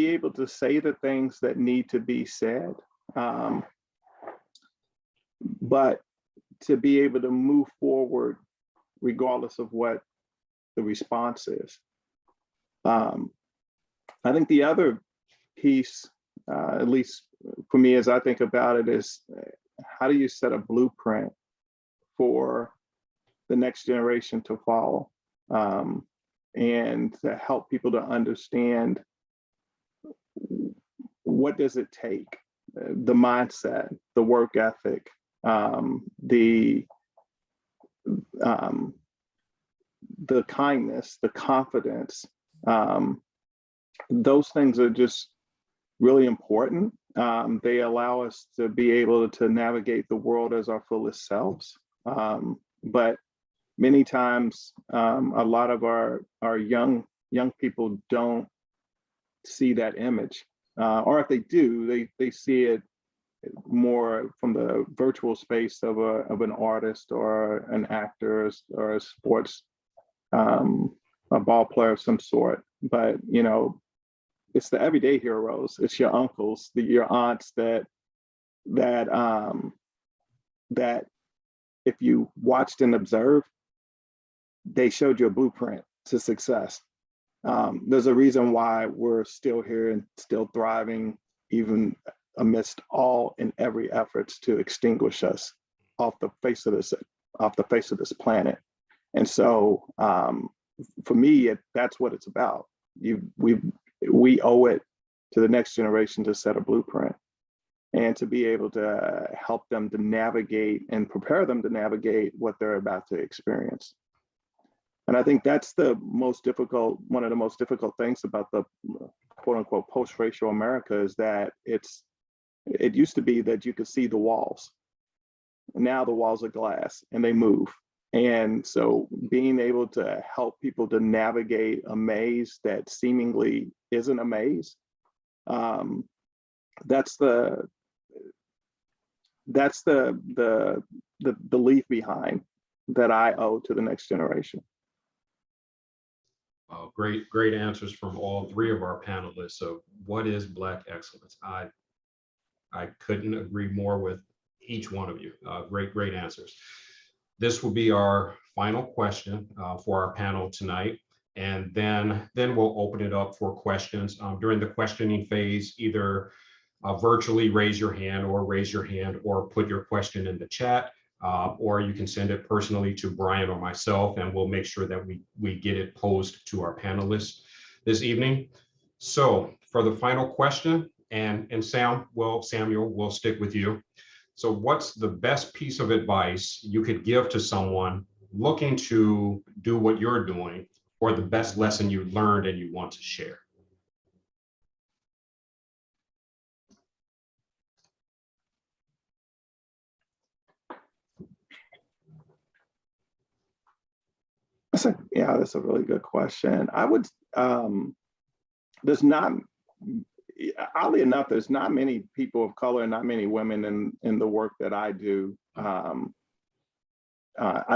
able to say the things that need to be said, but to be able to move forward regardless of what the response is. I think the other piece, at least for me as I think about it, is how do you set a blueprint for the next generation to follow, and to help people to understand what does it take, the mindset, the work ethic, the kindness, the confidence. Those things are just really important. They allow us to be able to navigate the world as our fullest selves. But many times, a lot of our young people don't see that image, or if they do, they see it more from the virtual space of an artist or an actor or a sports, a ball player of some sort. But you know, it's the everyday heroes. It's your uncles, your aunts that if you watched and observed, they showed you a blueprint to success. There's a reason why we're still here and still thriving, even amidst all and every efforts to extinguish us off the face of this planet. And so, for me, that's what it's about. We owe it to the next generation to set a blueprint and to be able to help them to navigate and prepare them to navigate what they're about to experience. And I think that's one of the most difficult things about the quote unquote post-racial America is that it used to be that you could see the walls. Now the walls are glass and they move. And so being able to help people to navigate a maze that seemingly isn't a maze, that's the belief behind that I owe to the next generation. Great answers from all three of our panelists. So what is Black excellence? I couldn't agree more with each one of you. Great answers. This will be our final question for our panel tonight. And then we'll open it up for questions. During the questioning phase, either virtually raise your hand or put your question in the chat, or you can send it personally to Brian or myself, and we'll make sure that we get it posed to our panelists this evening. So for the final question, and Samuel, we'll stick with you. So what's the best piece of advice you could give to someone looking to do what you're doing, or the best lesson you learned and you want to share? That's a really good question. I would, oddly enough, there's not many people of color, not many women in the work that I do. I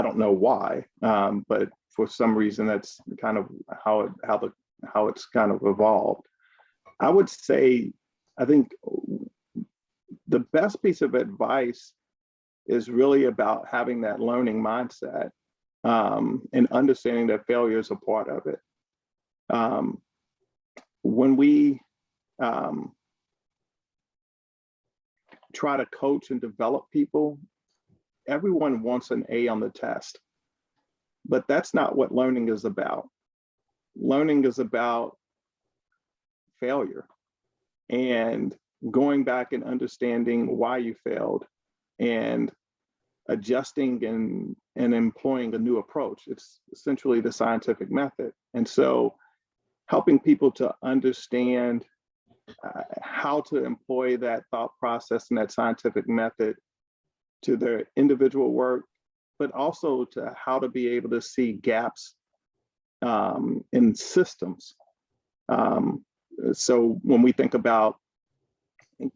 don't know why, but for some reason, that's kind of how it's kind of evolved. I would say, I think the best piece of advice is really about having that learning mindset. And understanding that failure is a part of it. When we try to coach and develop people, everyone wants an A on the test, but that's not what learning is about. Learning is about failure and going back and understanding why you failed and adjusting and employing a new approach. It's essentially the scientific method. And so helping people to understand how to employ that thought process and that scientific method to their individual work, but also to how to be able to see gaps in systems. So when we think about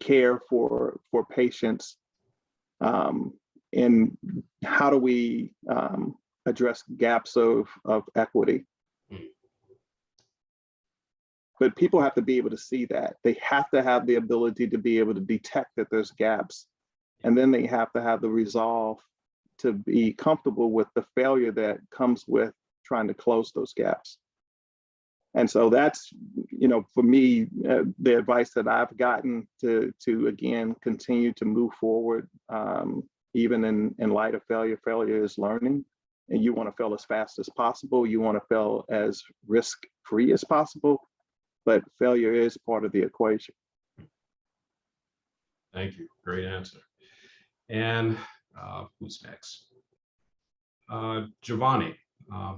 care for patients, and how do we address gaps of equity? But people have to be able to see that. They have to have the ability to be able to detect that there's gaps. And then they have to have the resolve to be comfortable with the failure that comes with trying to close those gaps. And so that's, for me, the advice that I've gotten to again, continue to move forward, even in light of failure. Failure is learning, and you want to fail as fast as possible. You want to fail as risk-free as possible, but failure is part of the equation. Thank you. Great answer. And who's next? Jovani,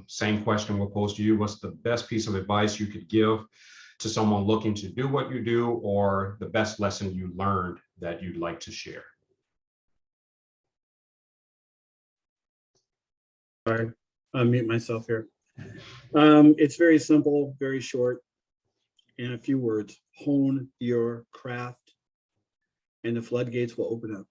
same question we'll pose to you. What's the best piece of advice you could give to someone looking to do what you do, or the best lesson you learned that you'd like to share? Sorry, I'll mute myself here. It's very simple, very short, in a few words: hone your craft and the floodgates will open up.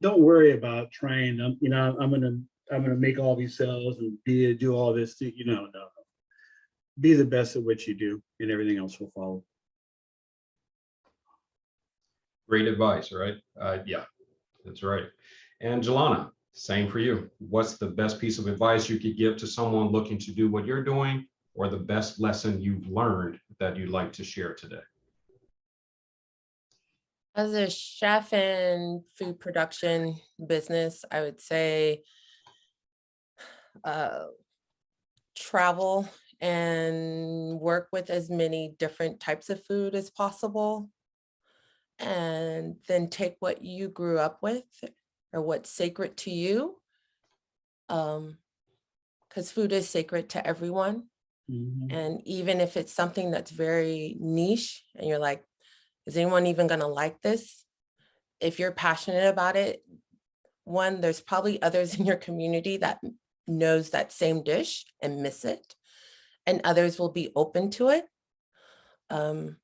Don't worry about trying, I'm gonna make all these sales and do all this, no. be the best at what you do, and everything else will follow. Great advice, right? Yeah, that's right. And Jelana, same for you. What's the best piece of advice you could give to someone looking to do what you're doing, or the best lesson you've learned that you'd like to share today? As a chef in food production business, I would say travel and work with as many different types of food as possible. And then take what you grew up with or what's sacred to you. Because food is sacred to everyone. And even if it's something that's very niche and you're like, is anyone even going to like this? If you're passionate about it, one, there's probably others in your community that knows that same dish and miss it, and others will be open to it. And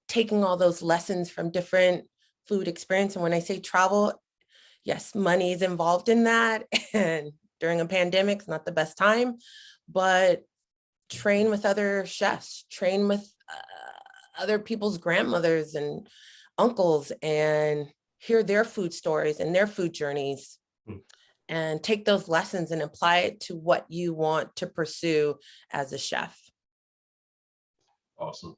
taking all those lessons from different food experience. And when I say travel, yes, money is involved in that. And during a pandemic, it's not the best time, but train with other chefs, train with other people's grandmothers and uncles, and hear their food stories and their food journeys, and take those lessons and apply it to what you want to pursue as a chef. Awesome.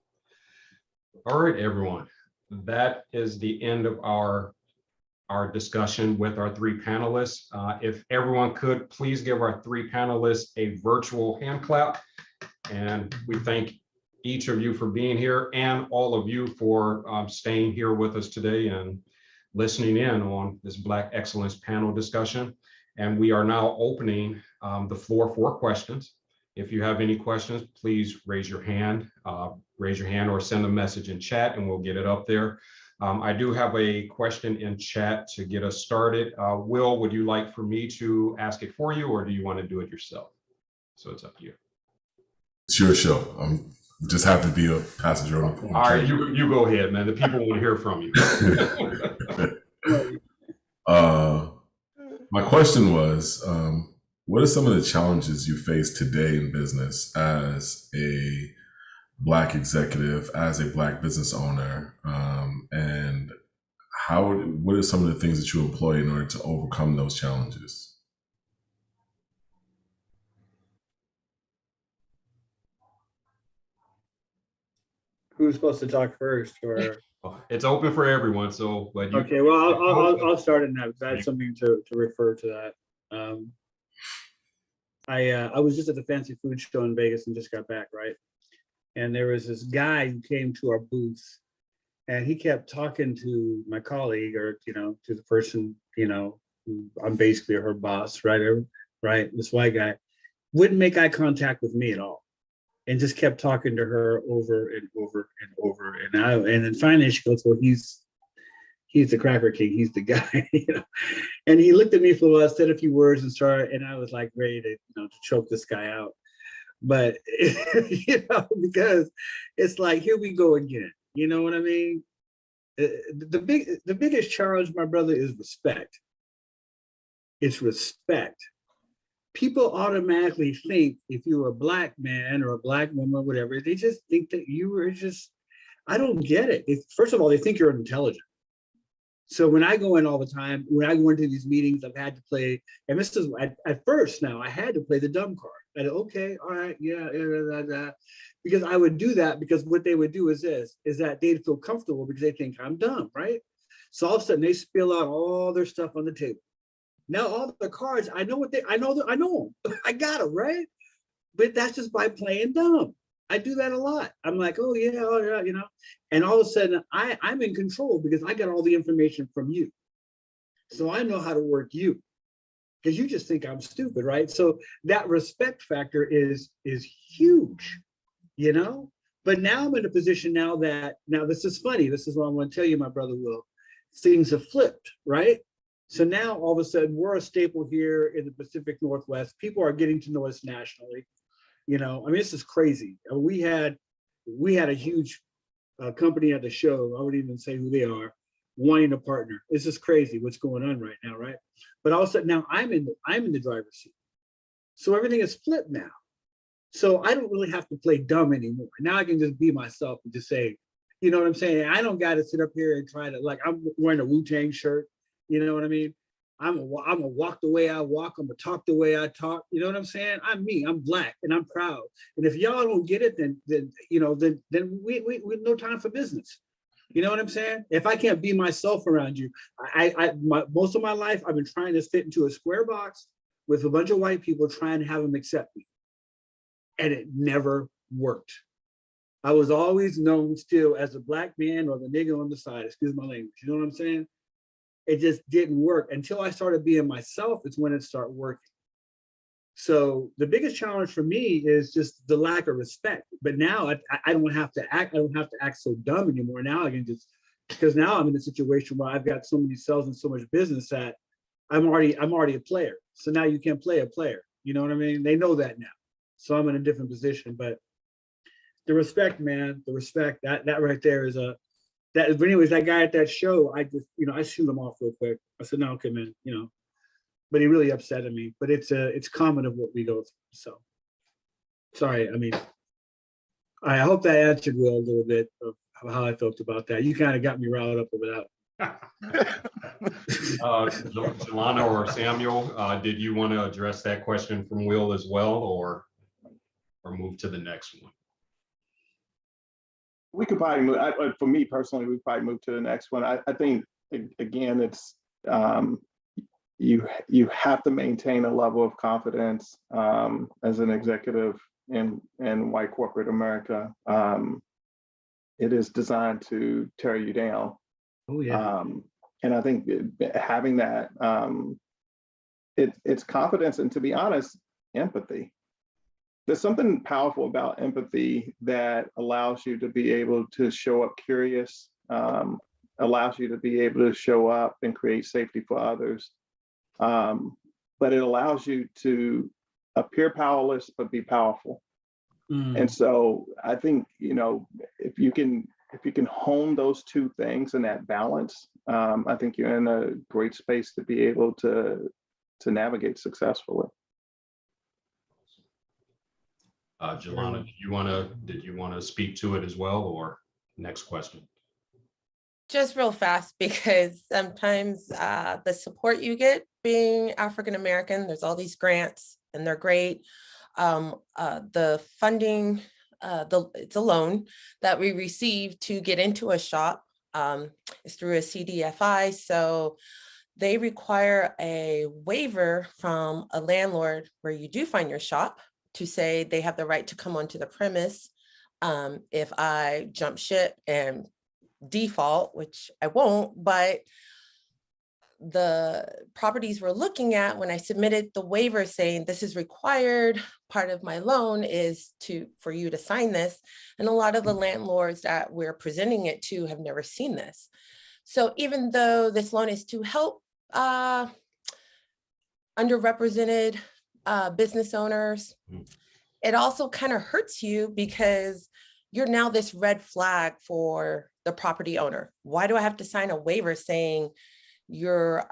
All right, everyone. That is the end of our discussion with our three panelists. If everyone could please give our three panelists a virtual hand clap. And we thank each of you for being here, and all of you for staying here with us today and listening in on this Black Excellence panel discussion. And we are now opening the floor for questions. If you have any questions, please raise your hand or send a message in chat and we'll get it up there. I do have a question in chat to get us started. Will, would you like for me to ask it for you, or do you want to do it yourself? So it's up to you. It's your show. I'm just happy to be a passenger on the All right, you go ahead, man. The people want to hear from you. My question was, what are some of the challenges you face today in business as a Black executive, as a Black business owner, and what are some of the things that you employ in order to overcome those challenges? Who's supposed to talk first? Or It's open for everyone. So, but you, okay, well, I'll start in that because I had something to refer to that. I was just at the Fancy Food Show in Vegas and just got back, right? And there was this guy who came to our booth, and he kept talking to my colleague, or to the person, who I'm basically her boss, right? Right, this white guy wouldn't make eye contact with me at all, and just kept talking to her over and over and over. And then finally she goes, well, he's the cracker king, he's the guy, And he looked at me for a while, said a few words and started, and I was like ready to choke this guy out. But because it's like, here we go again. You know what I mean? The biggest challenge, my brother, is respect. It's respect. People automatically think if you're a Black man or a Black woman or whatever, they just think that you were just, I don't get it. First of all, they think you're intelligent. So when I go in all the time, when I go into these meetings, I've had to play, and this is at first now, I had to play the dumb card. Okay, all right, yeah, because I would do that because what they would do is that they'd feel comfortable because they think I'm dumb, right? So all of a sudden they spill out all their stuff on the table. Now all the cards, I know them. I got them, right? But that's just by playing dumb. I do that a lot. I'm like, oh yeah, and all of a sudden I'm in control because I got all the information from you. So I know how to work you, because you just think I'm stupid, right? So that respect factor is huge, But now I'm in a position now this is funny. This is what I want to tell you, my brother Will. Things have flipped, right? So now all of a sudden we're a staple here in the Pacific Northwest. People are getting to know us nationally. This is crazy. We had a huge company at the show. I wouldn't even say who they are, wanting to partner. This is crazy what's going on right now, right? But all of a sudden now I'm in the driver's seat. So everything is flipped now. So I don't really have to play dumb anymore. Now I can just be myself and just say, you know what I'm saying? I don't got to sit up here and try to, like, I'm wearing a Wu-Tang shirt. You know what I mean? I'm a walk the way I walk. I'm a talk the way I talk. You know what I'm saying? I'm me. I'm Black, and I'm proud. And if y'all don't get it, then we no time for business. You know what I'm saying? If I can't be myself around you, most of my life I've been trying to fit into a square box with a bunch of white people trying to have them accept me, and it never worked. I was always known still as a Black man or the nigga on the side. Excuse my language. You know what I'm saying? It just didn't work until I started being myself. It's when it started working. So the biggest challenge for me is just the lack of respect. But now I don't have to act. I don't have to act so dumb anymore. Now I can just, because now I'm in a situation where I've got so many sales and so much business that I'm already a player. So now you can't play a player. You know what I mean? They know that now. So I'm in a different position. But the respect, man, the respect, that right there is a. But anyways, that guy at that show, I just, I shoot him off real quick. I said, no, okay, man, but he really upset me. But it's common of what we go through. So sorry. I mean, I hope that answered Will a little bit of how I felt about that. You kind of got me riled up over that. Jelana or Samuel, did you want to address that question from Will as well, or move to the next one? We could probably move, for me personally, we probably move to the next one. I think, again, it's, you have to maintain a level of confidence as an executive in white corporate America. It is designed to tear you down. Oh yeah. And I think having that, it's confidence, and to be honest, empathy. There's something powerful about empathy that allows you to be able to show up curious, allows you to be able to show up and create safety for others. But it allows you to appear powerless, but be powerful. And so I think, if you can hone those two things and that balance, I think you're in a great space to be able to navigate successfully. Jelana, did you want to speak to it as well, or next question? Just real fast, because sometimes the support you get being African American, there's all these grants and they're great. The funding, it's a loan that we receive to get into a shop. It's through a CDFI, so they require a waiver from a landlord where you do find your shop to say they have the right to come onto the premise. If I jump ship and default, which I won't, but the properties we're looking at, when I submitted the waiver saying this is required, part of my loan is for you to sign this. And a lot of the landlords that we're presenting it to have never seen this. So even though this loan is to help underrepresented business owners, it also kind of hurts you because you're now this red flag for the property owner. Why do I have to sign a waiver saying your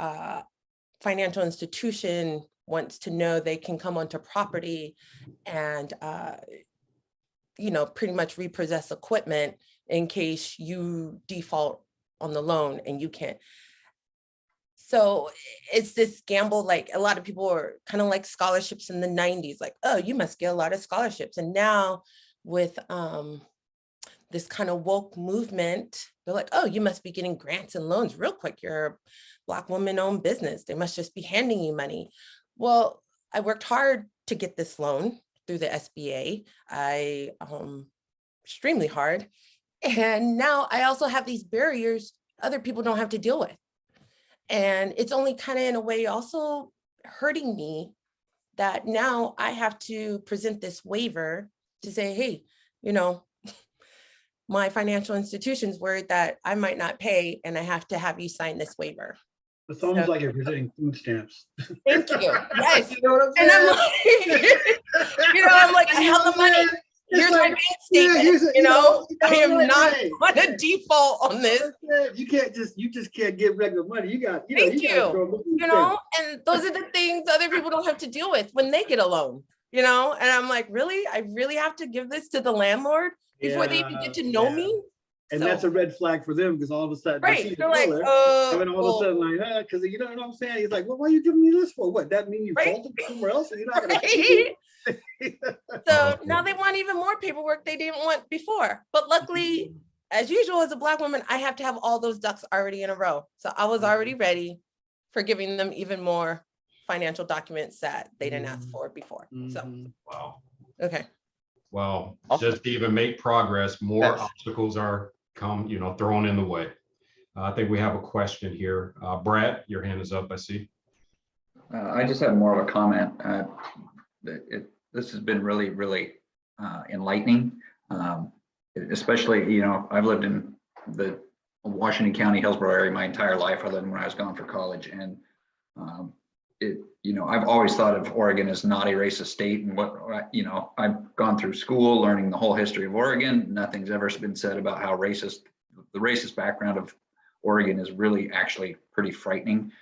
financial institution wants to know they can come onto property and pretty much repossess equipment in case you default on the loan and you can't. So it's this gamble, like a lot of people are kind of like scholarships in the 90s, like, oh, you must get a lot of scholarships. And now with this kind of woke movement, they're like, oh, you must be getting grants and loans real quick. You're a Black woman-owned business. They must just be handing you money. Well, I worked hard to get this loan through the SBA. Extremely hard. And now I also have these barriers other people don't have to deal with. And it's only kind of in a way also hurting me that now I have to present this waiver to say, hey, my financial institution's worried that I might not pay and I have to have you sign this waiver. It's almost like you're presenting food stamps. Thank you. Yes. You know what I'm saying? And I'm like, I have the money. Here's my bank statement. I am not on a default on this. You just can't get regular money. You got, Thank you. And those are the things other people don't have to deal with when they get a loan. you know, and I'm like, really? I really have to give this to the landlord before they even get to know me? And So, that's a red flag for them, because all of a sudden they see right, the they're like, color, and then all of a sudden like, because you know what I'm saying? He's like, well, why are you giving me this for? What, that mean you Right. faulted somewhere else and you're not gonna pay right? me? So now they want even more paperwork they didn't want before. But luckily, as usual, as a Black woman, I have to have all those ducks already in a row. So I was already ready for giving them even more financial documents that they didn't ask for before. So, Wow. okay. Well, Awesome. just to even make progress, more Yes. obstacles are thrown in the way. I think we have a question here. Brad, your hand is up, I see. I just have more of a comment. This has been really, really enlightening. Especially, you know, I've lived in the Washington County, Hillsborough area my entire life, other than when I was gone for college. And you know, I've always thought of Oregon as not a racist state. And what, you know, I've gone through school learning the whole history of Oregon. Nothing's ever been said about how the racist background of Oregon is really actually pretty frightening.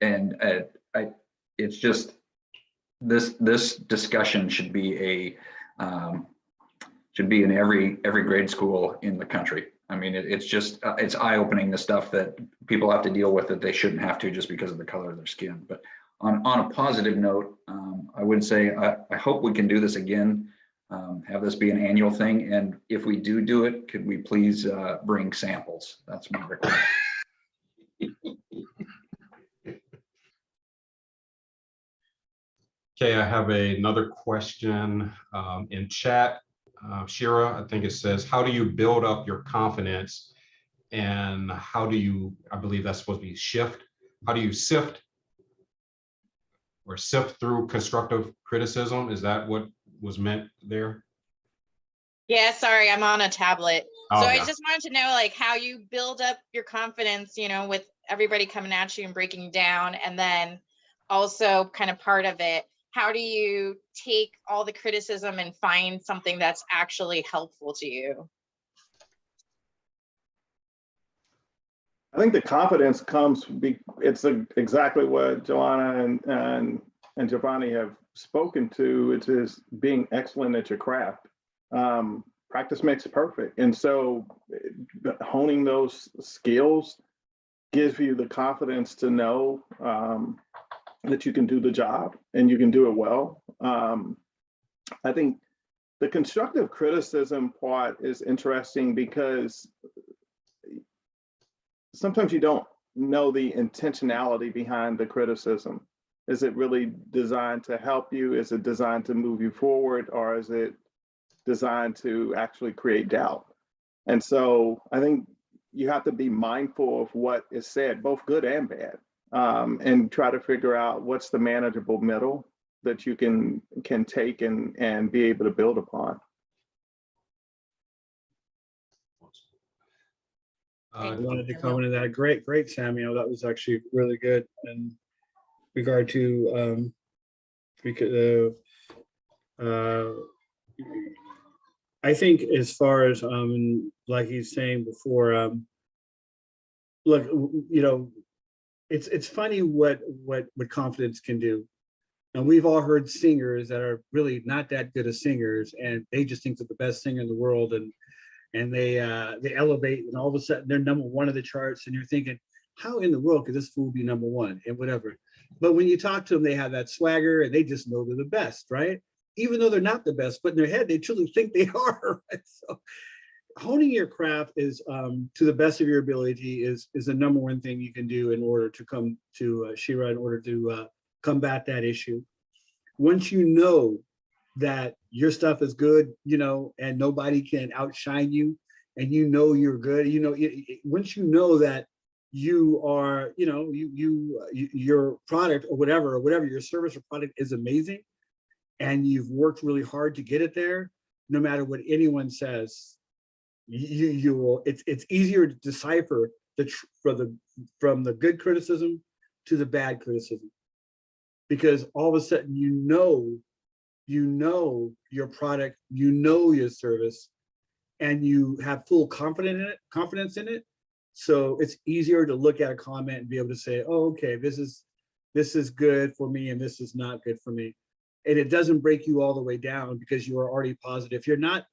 It's just, this discussion should be in every grade school in the country. I mean, it's just, it's eye-opening, the stuff that people have to deal with that they shouldn't have to just because of the color of their skin. But on a positive note, I would say I hope we can do this again, have this be an annual thing. And if we do it, could we please bring samples? That's my request. Okay, I have another question in chat. Shira, I think it says, how do you build up your confidence, and how do you, I believe that's supposed to be shift. How do you sift through constructive criticism? Is that what was meant there? Yeah, sorry, I'm on a tablet. Oh, So I yeah. just wanted to know like how you build up your confidence, you know, with everybody coming at you and breaking down, and then also kind of part of it, how do you take all the criticism and find something that's actually helpful to you? I think the confidence comes, it's exactly what Jelana and Jovani have spoken to. It is being excellent at your craft. Practice makes perfect. And so honing those skills gives you the confidence to know that you can do the job and you can do it well. I think the constructive criticism part is interesting because sometimes you don't know the intentionality behind the criticism. Is it really designed to help you? Is it designed to move you forward? Or is it designed to actually create doubt? And so I think you have to be mindful of what is said, both good and bad, and try to figure out what's the manageable middle that you can take and be able to build upon. I wanted to comment on that. Great, Samuel. That was actually really good in regard to because I think as far as like he's saying before, look, you know, it's funny what confidence can do. And we've all heard singers that are really not that good as singers, and they just think they're the best singer in the world, and they elevate, and all of a sudden they're #1 of the charts, and you're thinking, how in the world could this fool be #1 and whatever? But when you talk to them, they have that swagger, and they just know they're the best, right? Even though they're not the best, but in their head, they truly think they are. Right? So honing your craft is to the best of your ability is the #1 thing you can do in order to come to Shira, in order to combat that issue. Once you know that your stuff is good, you know, and nobody can outshine you, and you know you're good, you know, once you know that you are, you know, your product or whatever your service or product is amazing, and you've worked really hard to get it there, no matter what anyone says, you will. It's easier to decipher from the good criticism to the bad criticism, because all of a sudden you know your product, you know your service, and you have full confidence in it. So it's easier to look at a comment and be able to say, oh, okay, this is good for me, and this is not good for me. and it doesn't break you all the way down because you are already positive. If you're not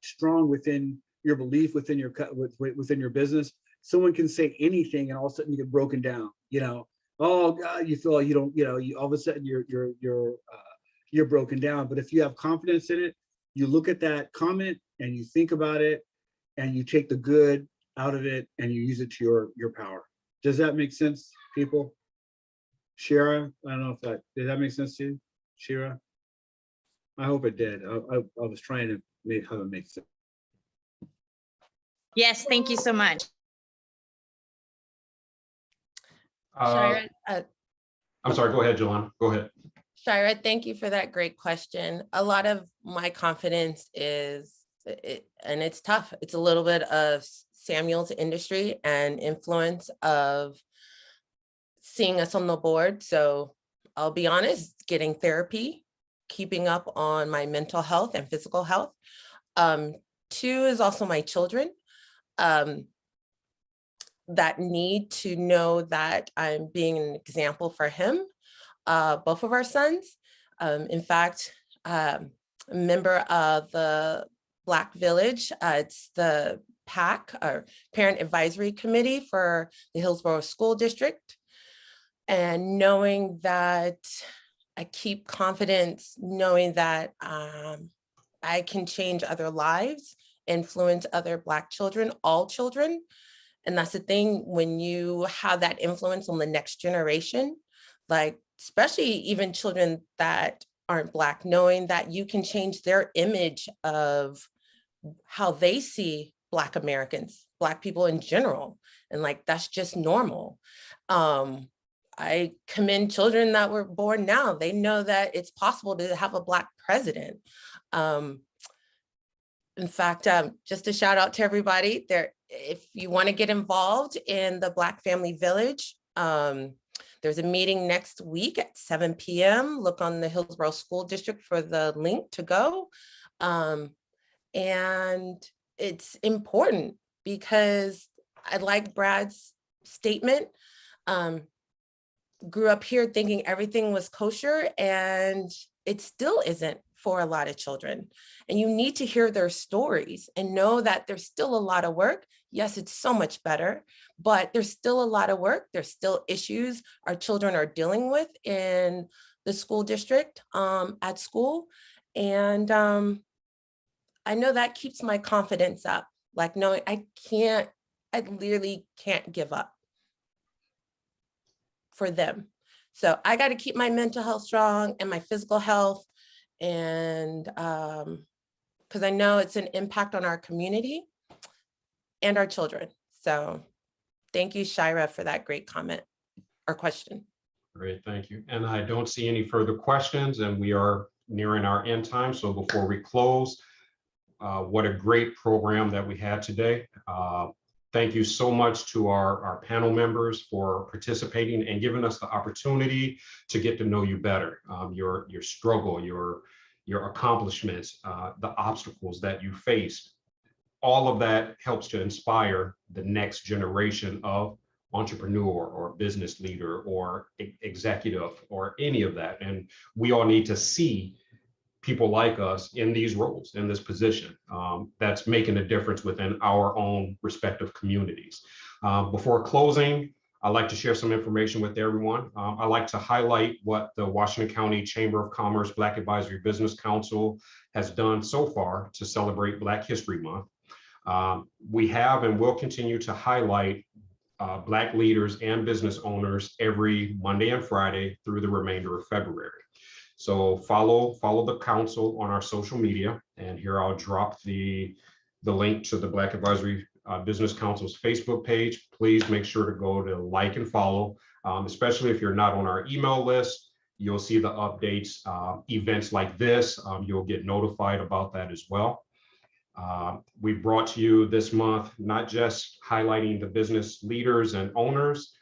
strong within your belief, within your business, someone can say anything and all of a sudden you get broken down, oh God, you feel like you don't, all of a sudden you're broken down. But if you have confidence in it, you look at that comment and you think about it and you take the good out of it and you use it to your power. Does that make sense, people? Shira, I don't know if did that make sense to you, Shira? I hope it did. I was trying to have it make sense. Yes, thank you so much. Shira, I'm sorry, go ahead, Jelana, go ahead. Shira, thank you for that great question. A lot of my confidence is, and it's tough. It's a little bit of Samuel's industry and influence of seeing us on the board. So I'll be honest, getting therapy, keeping up on my mental health and physical health. Two is also my children that need to know that I'm being an example for him. Both of our sons. In fact, a member of the Black Village, it's the PAC, or Parent Advisory Committee for the Hillsborough School District. And knowing that I keep confidence, knowing that I can change other lives, influence other Black children, all children. And that's the thing, when you have that influence on the next generation, like especially even children that aren't Black, knowing that you can change their image of how they see Black Americans, Black people in general. And like, that's just normal. I commend children that were born now. They know that it's possible to have a Black president. In fact, just a shout out to everybody there. If you want to get involved in the Black Family Village, there's a meeting next week at 7 p.m. Look on the Hillsborough School District for the link to go. And it's important because I like Brad's statement. Grew up here thinking everything was kosher, and it still isn't for a lot of children. And you need to hear their stories and know that there's still a lot of work. Yes, it's so much better, but there's still a lot of work. There's still issues our children are dealing with in the school district, at school. And I know that keeps my confidence up, like knowing I literally can't give up for them. So I got to keep my mental health strong and my physical health. And because I know it's an impact on our community and our children. So thank you, Shira, for that great comment or question. Great, thank you. And I don't see any further questions, and we are nearing our end time. So before we close, what a great program that we had today. Thank you so much to our panel members for participating and giving us the opportunity to get to know you better. Your struggle, your accomplishments, the obstacles that you faced, all of that helps to inspire the next generation of entrepreneur or business leader or executive or any of that. And we all need to see people like us in these roles, in this position, that's making a difference within our own respective communities. Before closing, I'd like to share some information with everyone. I'd like to highlight what the Washington County Chamber of Commerce Black Advisory Business Council has done so far to celebrate Black History Month. We have and will continue to highlight Black leaders and business owners every Monday and Friday through the remainder of February. So follow the council on our social media, and here I'll drop the link to the Black Advisory Business Council's Facebook page. Please make sure to go to like and follow, especially if you're not on our email list. You'll see the updates, events like this. You'll get notified about that as well. We brought to you this month not just highlighting the business leaders and owners.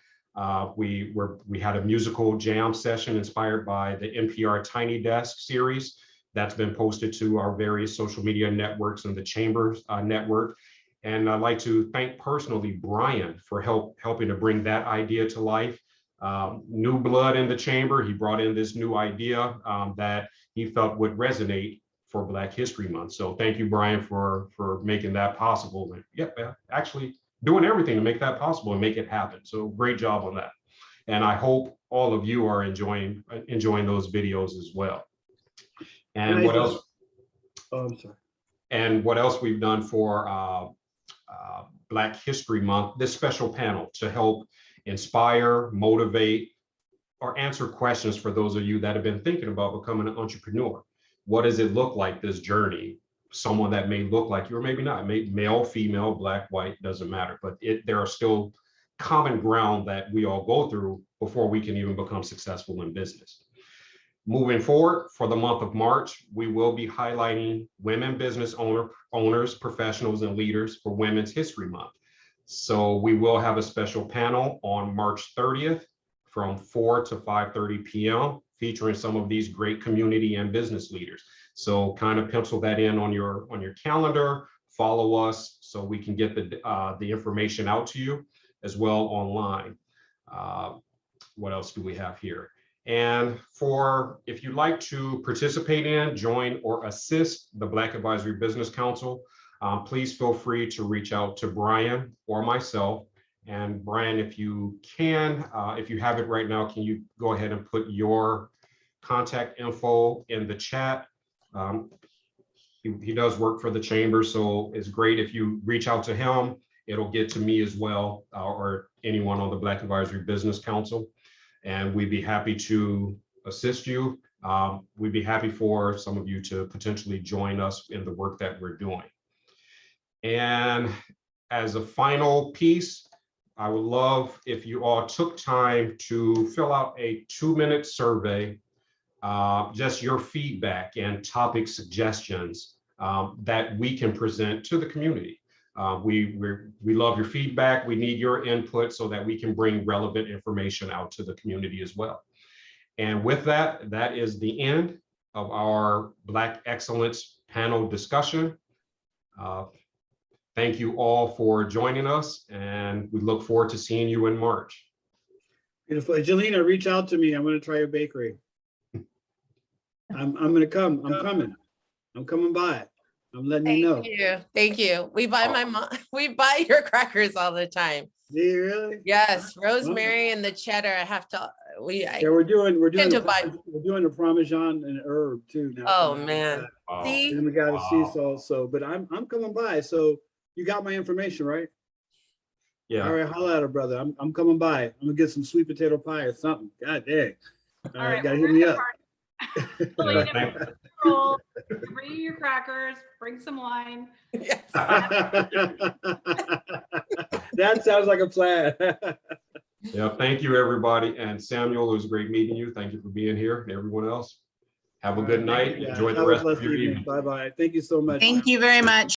We had a musical jam session inspired by the NPR Tiny Desk series that's been posted to our various social media networks and the Chambers network. And I'd like to thank personally Brian for helping to bring that idea to life. new blood in the chamber. He brought in this new idea that he felt would resonate for Black History Month. So thank you, Brian, for making that possible. And yeah, actually doing everything to make that possible and make it happen. So great job on that. And I hope all of you are enjoying those videos as well. And what else? Oh, I'm sorry. And what else we've done for Black History Month, this special panel to help inspire, motivate, or answer questions for those of you that have been thinking about becoming an entrepreneur. What does it look like, this journey? Someone that may look like you or maybe not, male, female, Black, white, doesn't matter, but there are still common ground that we all go through before we can even become successful in business. Moving forward, for the month of March, we will be highlighting women business owners, professionals, and leaders for Women's History Month. So we will have a special panel on March 30th from 4 to 5:30 p.m. featuring some of these great community and business leaders. So kind of pencil that in on your calendar, follow us so we can get the information out to you as well online. What else do we have here? And if you'd like to participate in, join, or assist the Black Advisory Business Council, please feel free to reach out to Brian or myself. And Brian, if you can, if you have it right now, can you go ahead and put your contact info in the chat? He does work for the chamber, so it's great if you reach out to him. It'll get to me as well, or anyone on the Black Advisory Business Council. And we'd be happy to assist you. We'd be happy for some of you to potentially join us in the work that we're doing. And as a final piece, I would love if you all took time to fill out a 2-minute survey, just your feedback and topic suggestions that we can present to the community. We love your feedback. We need your input so that we can bring relevant information out to the community as well. And with that, that is the end of our Black Excellence panel discussion. Thank you all for joining us, and we look forward to seeing you in March. Beautiful. Jelena, reach out to me. I'm going to try your bakery. I'm going to come. I'm coming. I'm coming by. I'm letting you know. Thank you. Thank you. We buy your crackers all the time. Do you really? Yes, rosemary and the cheddar. I have to. Yeah, we're doing to a Parmesan and herb too now. Oh man. See? And we got a sea salt. So, but I'm coming by. So you got my information, right? Yeah. All right, holla at her, brother. I'm coming by. I'm gonna get some sweet potato pie or something. God dang. All right, gotta hit me up. Bring your crackers, bring some wine. Yes. That sounds like a plan. Yeah, thank you, everybody. And Samuel, it was great meeting you. Thank you for being here, and everyone else. Have a good night. Enjoy the rest of your evening. Bye-bye. Thank you so much. Thank you very much.